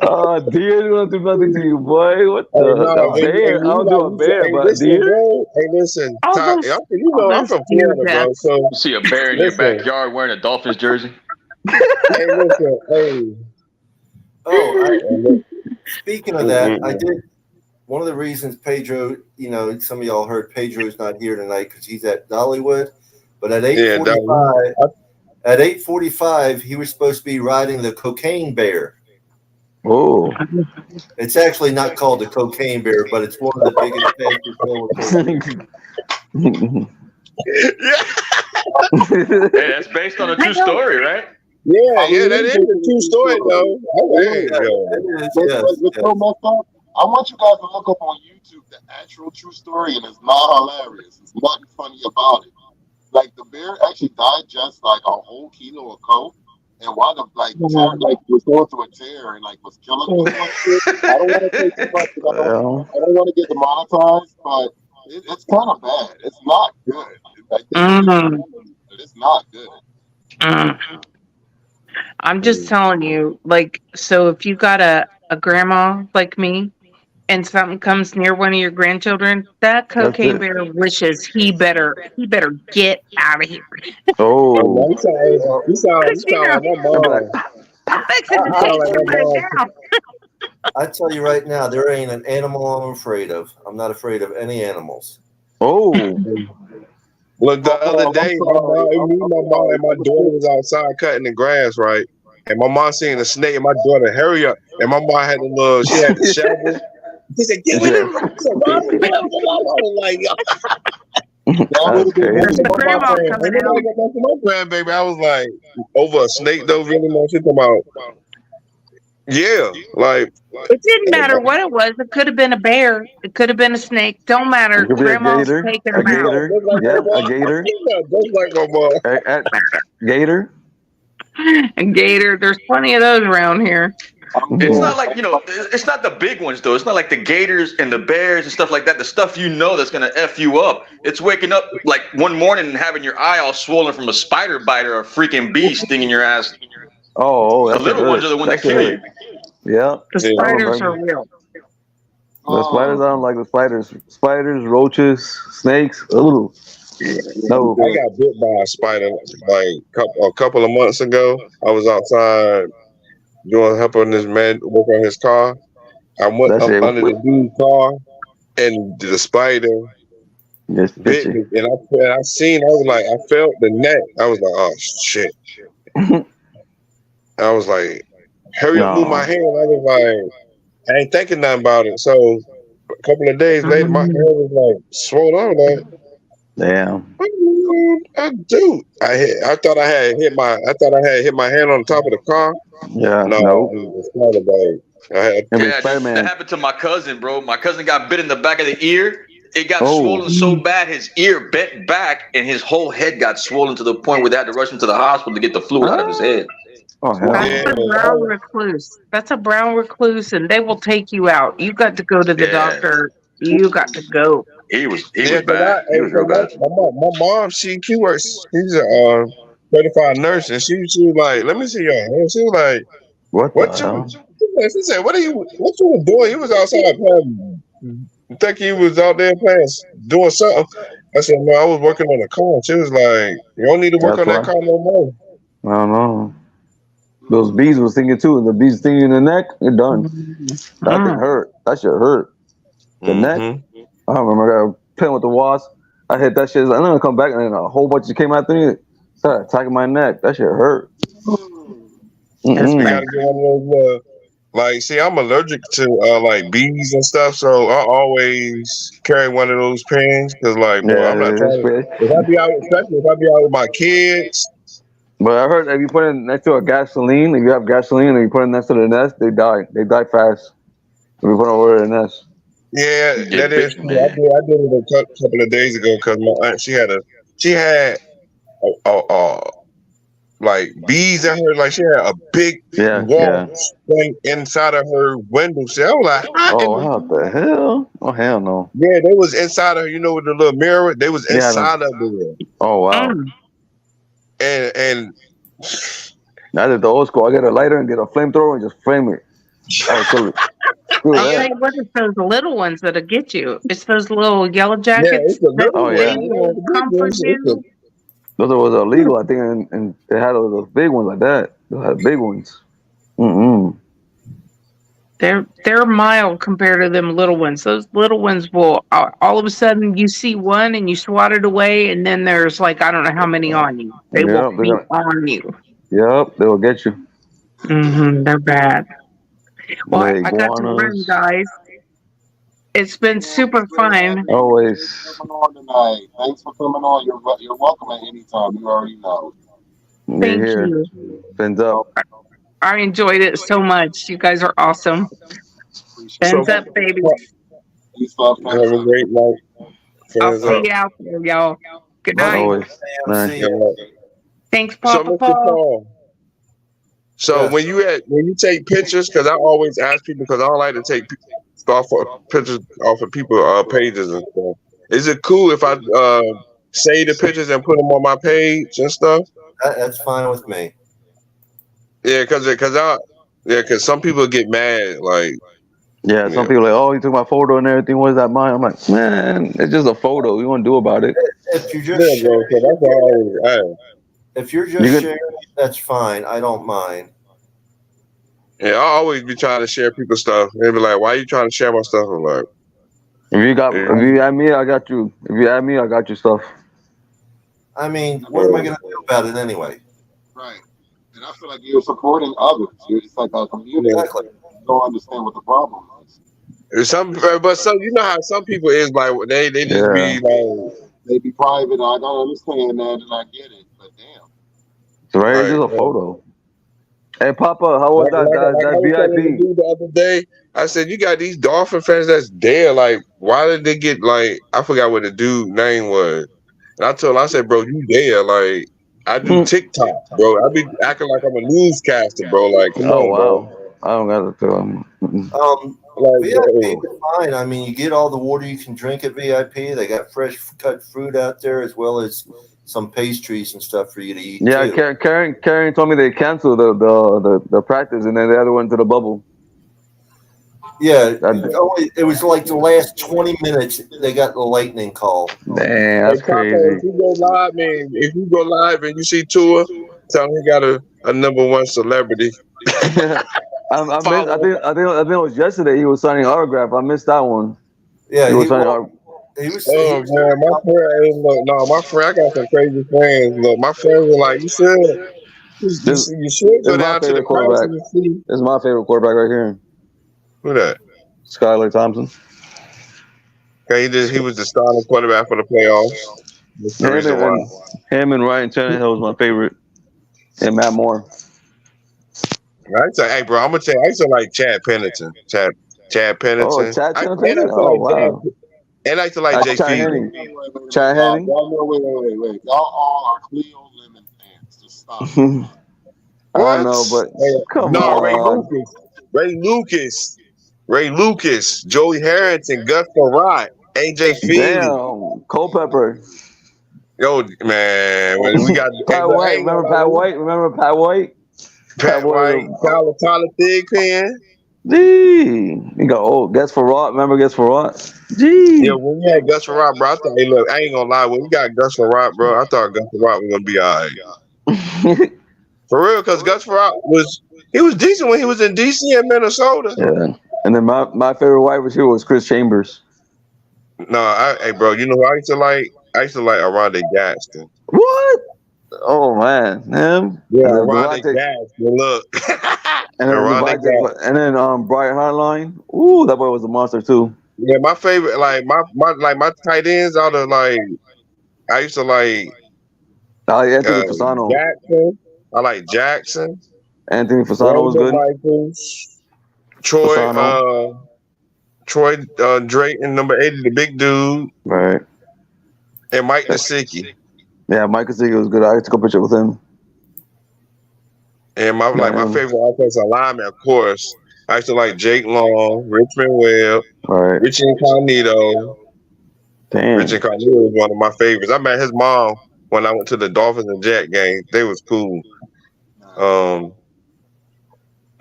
don't do nothing to you, boy. What the bear? I'll do a bear, but deer. Bro, hey, listen, I'm from Florida, bro. So you see a bear in your backyard wearing a Dolphins jersey. Hey, listen, hey. Speaking of that, I did. One of the reasons Pedro, some of y'all heard Pedro's not here tonight because he's at Dollywood, but at 8:45, he was supposed to be riding the cocaine bear. Oh, it's actually not called the cocaine bear, but it's one of the biggest. Hey, that's based on a true story, right? Yeah, that is a true story, though. I want you guys to look up on YouTube the actual true story, and it's not hilarious. It's nothing funny about it. Like the bear actually digested like a whole kilo of coke, and while the was going through a tear and was killing people and shit. I don't want to say too much. I don't want to get demonetized, but it's kind of bad. It's not good. It's not good. I'm just telling you, so if you got a grandma like me and something comes near one of your grandchildren, that cocaine bear wishes he better get out of here. Oh, you sound like my mom. I'm fixing to take somebody down. I tell you right now, there ain't an animal I'm afraid of. I'm not afraid of any animals. Oh. Look, the other day, my mom and my daughter was outside cutting the grass, right? And my mom seen a snake, and my daughter, hurry up. And my mom had she had the shovel. She said, "Get with him." I said, "Mom, get up." I was like, There's the grandma coming out. my grandbaby. I was like, over a snake though, really? Man, she talking about, yeah, like It didn't matter what it was. It could have been a bear. It could have been a snake. Don't matter. It could be a Grandma's gator. taking A them out. gator. Yeah, a gator. Just like my mom. Gator. A gator. There's plenty of those around here. It's not like, it's not the big ones though. It's not like the gators and the bears and stuff like that. The stuff that's gonna F you up. It's waking up like one morning and having your eye all swollen from a spider bite or a freaking bee stinging your ass. Oh, the little ones are the ones that kill you. Yeah. The spiders are real. The spiders, I don't like the spiders. Spiders, roaches, snakes. Ooh. No. I got bit by a spider like a couple of months ago. I was outside helping this man work on his car. I went up under the dude's car, and the spider bit me. And I was like, I felt the neck. I was like, oh shit. I was like, hurry up, move my hand. I was like, I ain't thinking nothing about it. So a couple of days later, my hair was like swollen. I was like, damn. I thought I had hit my hand on the top of the car. Yeah, no. It was spider bite. That happened to my cousin, bro. My cousin got bit in the back of the ear. It got swollen so bad, his ear bent back, and his whole head got swollen to the point where they had to rush him to the hospital to get the fluid out of his head. That's a brown recluse. That's a brown recluse, and they will take you out. You got to go to the doctor. You got to go. He was bad. He was real bad. My mom, she works. She's a certified nurse, and she was like, "Let me see your hand." She was like, "What you?" She said, "What you were doing? He was outside playing. I think he was out there playing, doing something." I said, "No, I was working on the car." She was like, "You don't need to work on that car no more." I don't know. Those bees was stinging too, and the bees stinging in the neck, you're done. That thing hurt. That shit hurt. The neck. I remember I got playing with the wasp. I hit that shit. I'm gonna come back, and then a whole bunch came after me. Started attacking my neck. That shit hurt. You gotta get one of those. Like, see, I'm allergic to like bees and stuff, so I always carry one of those pins because, like, bro, I'm not trying to. If I be out with my kids. But I heard if you put it next to a gasoline, if you have gasoline and you put it next to the nest, they die. They die fast. If you put it over the nest. Yeah, that is true. I did it a couple of days ago because my aunt, she had like bees in her, like she had a big wall thing inside of her window. So I was like, what the hell? Oh, hell no. Yeah, they was inside of her, with the little mirror. They was inside of there. Oh, wow. And now that the old school, I get a lighter and get a flamethrower and just flame it. I'll tell you what, it's those little ones that'll get you. It's those little yellow jackets. They will comfort you. Those was illegal, I think, and they had those big ones like that. They had big ones. They're mild compared to them little ones. Those little ones will all of a sudden you see one and you swat it away, and then there's like I don't know how many on you. They will be on you. Yep, they will get you. They're bad. Well, I got to run, guys. It's been super fun. Always. Tonight. Thanks for coming on. You're welcome at any time. You already know. Thank you. Fins up. I enjoyed it so much. You guys are awesome. Fins up, baby. Have a great night. I'll see you out there, y'all. Good night. Always. Thanks, Paul. So when you take pictures, because I always ask people, because I don't like to take pictures off of people pages and stuff. Is it cool if I save the pictures and put them on my page and stuff? That's fine with me. Yeah, because some people get mad, like. Yeah, some people are like, oh, you took my photo and everything. What is that mine? I'm like, man, it's just a photo. You want to do about it? If you're just sharing, if you're just sharing, that's fine. I don't mind. Yeah, I always be trying to share people's stuff. They be like, "Why are you trying to share my stuff?" I'm like, if you add me, I got you. If you add me, I got your stuff. I mean, what am I going to do about it anyway? Right. And I feel like you're supporting others. It's like a community. Exactly. You don't understand what the problem is. But you know how some people is like they just be like they be private. I don't understand that, and I get it. But damn, right, it's just a photo. Hey, Papa, how was that I was telling the VIP? dude the other day, I said, you got these Dolphin fans that's there. Like, why did they get like? I forgot what the dude name was. And I told him, I said, bro, you there? Like, I do TikTok, bro. I be acting like I'm a newscaster, bro. Like, come on, bro. I don't got to tell him. VIP is fine. I mean, you get all the water you can drink at VIP. They got fresh cut fruit out there, as well as some pastries and stuff for you to eat. Yeah, too. Karen told me they canceled the practice and then they had to went to the bubble. Yeah, it was like the last 20 minutes they got the lightning call. Man, that's crazy. If you go live, man, if you go live and you see Tua, tell him he got a #1 celebrity. I think it was yesterday he was signing autograph. I missed that one. Yeah, he was. Man, my friend, I got some crazy friends. Look, my friends were like, you should go down to the press and see. This is my favorite quarterback right here. Who that? Skylar Thompson. Okay, he was the starting quarterback for the playoffs. Him and Ryan Tannehill was my favorite. And Matt Moore. I say, hey, bro, I'm gonna tell you, I used to like Chad Pennington. Chad Pennington. Oh, Chad Pennington? Wow. And I used to like Jay Fiedler. Chad Henning. Wait. Y'all all are Cleo Lemon fans. Just stop. I don't know, but come on. Ray Lucas, Joey Harrington, Gus Farrat, AJ Fiedler. Damn, Culpepper. Yo, man, when we got Pat White. Remember Pat White? Pat White, Tyler Thigpen. Gee, you got Gus Farrat. Remember Gus Farrat? Gee. Yeah, when we had Gus Farrat, bro, I thought, hey, look, I ain't gonna lie. When we got Gus Farrat, bro, I thought Gus Farrat was gonna be all right. For real, because Gus Farrat was decent when he was in DC and Minnesota. Yeah. And then my favorite wide receiver was Chris Chambers. No, hey, bro, you know who I used to like? I used to like Arondé Gadsden. What? Oh man, him. Yeah, Arondé Gadsden. Look. And then Brian Hartline. Ooh, that boy was a monster too. Yeah, my favorite, like my tight ends out of like, I used to like. I like Anthony Fasano. Jackson. I like Jackson. Anthony Fasano was good. Michaels, Troy Drayton, number 80, the big dude. Right. And Mike Gesicki. Yeah, Mike Gesicki was good. I took a picture with him. And my favorite offensive lineman, of course, I used to like Jake Long, Richmond Webb, right. Richie Incognito. Damn. Richie Incognito was one of my favorites. I met his mom when I went to the Dolphins and Jet game. They was cool.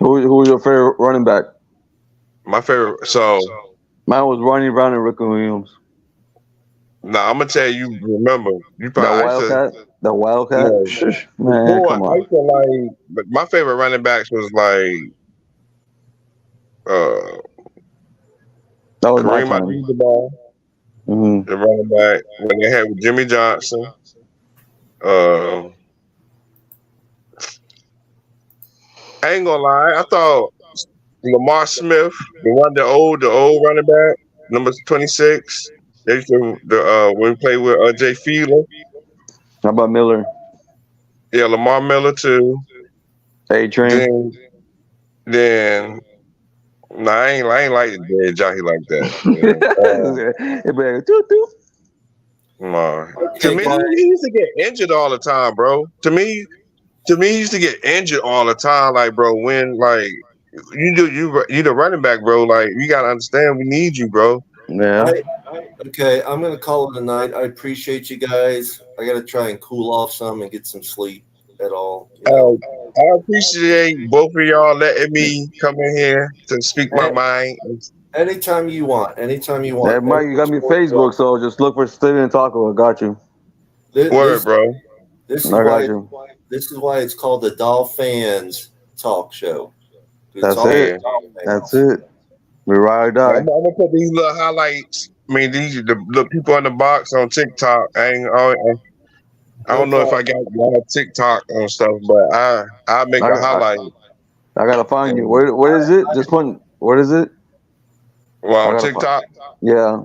Who was your favorite running back? My favorite, mine was Ronnie Brown and Rick Williams. Nah, I'm gonna tell you. Remember, you probably the Wildcat. Yeah. Man, come on. I used to like, but my favorite running backs was like, that was Kareem Abdul-Jabbar, the running back when they had Jimmy Johnson. I ain't gonna lie, I thought Lamar Smith, the old running back, number 26. They used to when we played with Jay Fiedler. How about Miller? Yeah, Lamar Miller too. A-Train. Then I ain't like the dead jockey like that. To me, he used to get injured all the time, bro. To me, he used to get injured all the time. Like, bro, when like you the running back, bro. Like, you gotta understand, we need you, bro. Yeah. Okay, I'm gonna call it a night. I appreciate you guys. I gotta try and cool off some and get some sleep at all. I appreciate both of y'all letting me come in here to speak my mind. Anytime you want. Yeah, Mike, you got me Facebook, so just look for Steven Taco. I got you. Word, bro. This is why it's called the DolFans Talk Show. That's it. We ride or die. I'm gonna put these little highlights. I mean, the people in the box on TikTok. I I don't know if I got TikTok and stuff, but I make a highlight. I gotta find you. Where is it? Just one. What is it? Well, on TikTok. Yeah.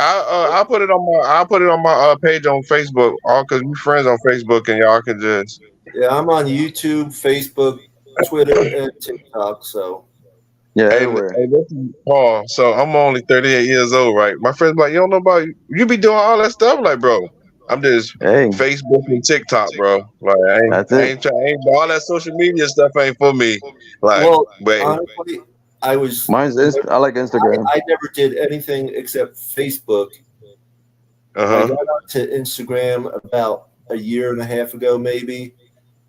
I'll put it on my page on Facebook. All because we friends on Facebook, and y'all can just. Yeah, I'm on YouTube, Facebook, Twitter, and TikTok. So. Yeah, hey, listen, Paul. So I'm only 38 years old, right? My friends like, you don't know about you be doing all that stuff, like, bro. I'm just Facebook and TikTok, bro. Like, I ain't all that social media stuff ain't for me. Like, well, but honestly, I was. I like Instagram. I never did anything except Facebook. I got onto Instagram about a year and a half ago, maybe.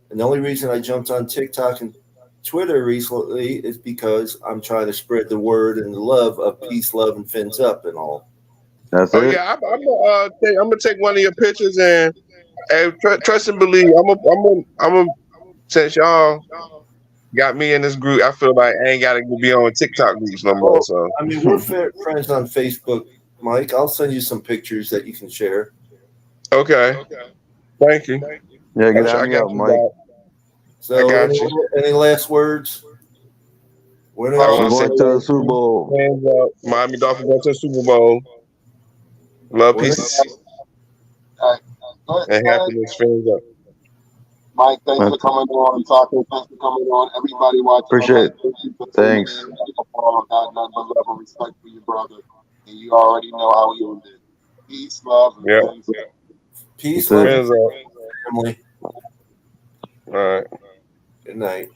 And the only reason I jumped on TikTok and Twitter recently is because I'm trying to spread the word and the love of peace, love, and fins up and all. That's it. Yeah, I'm gonna take one of your pictures and trust and believe. I'm since y'all got me in this group, I feel like I ain't gotta be on TikTok groups no more. So I mean, we're friends on Facebook, Mike. I'll send you some pictures that you can share. Okay. Thank you. Yeah, get me up, Mike. So, I got any last words? We're going to the Super Bowl. Miami Dolphins going to the Super Bowl. Love, peace, and happiness. Fans up. Mike, thanks for coming on and talking. Thanks for coming on. Everybody watching. Appreciate it. Thank you for Thanks. tuning in. I got nothing but love and respect for your brother. And you already know how he ended. Peace, love, and friends. Peace, love, and family. All right. Good night.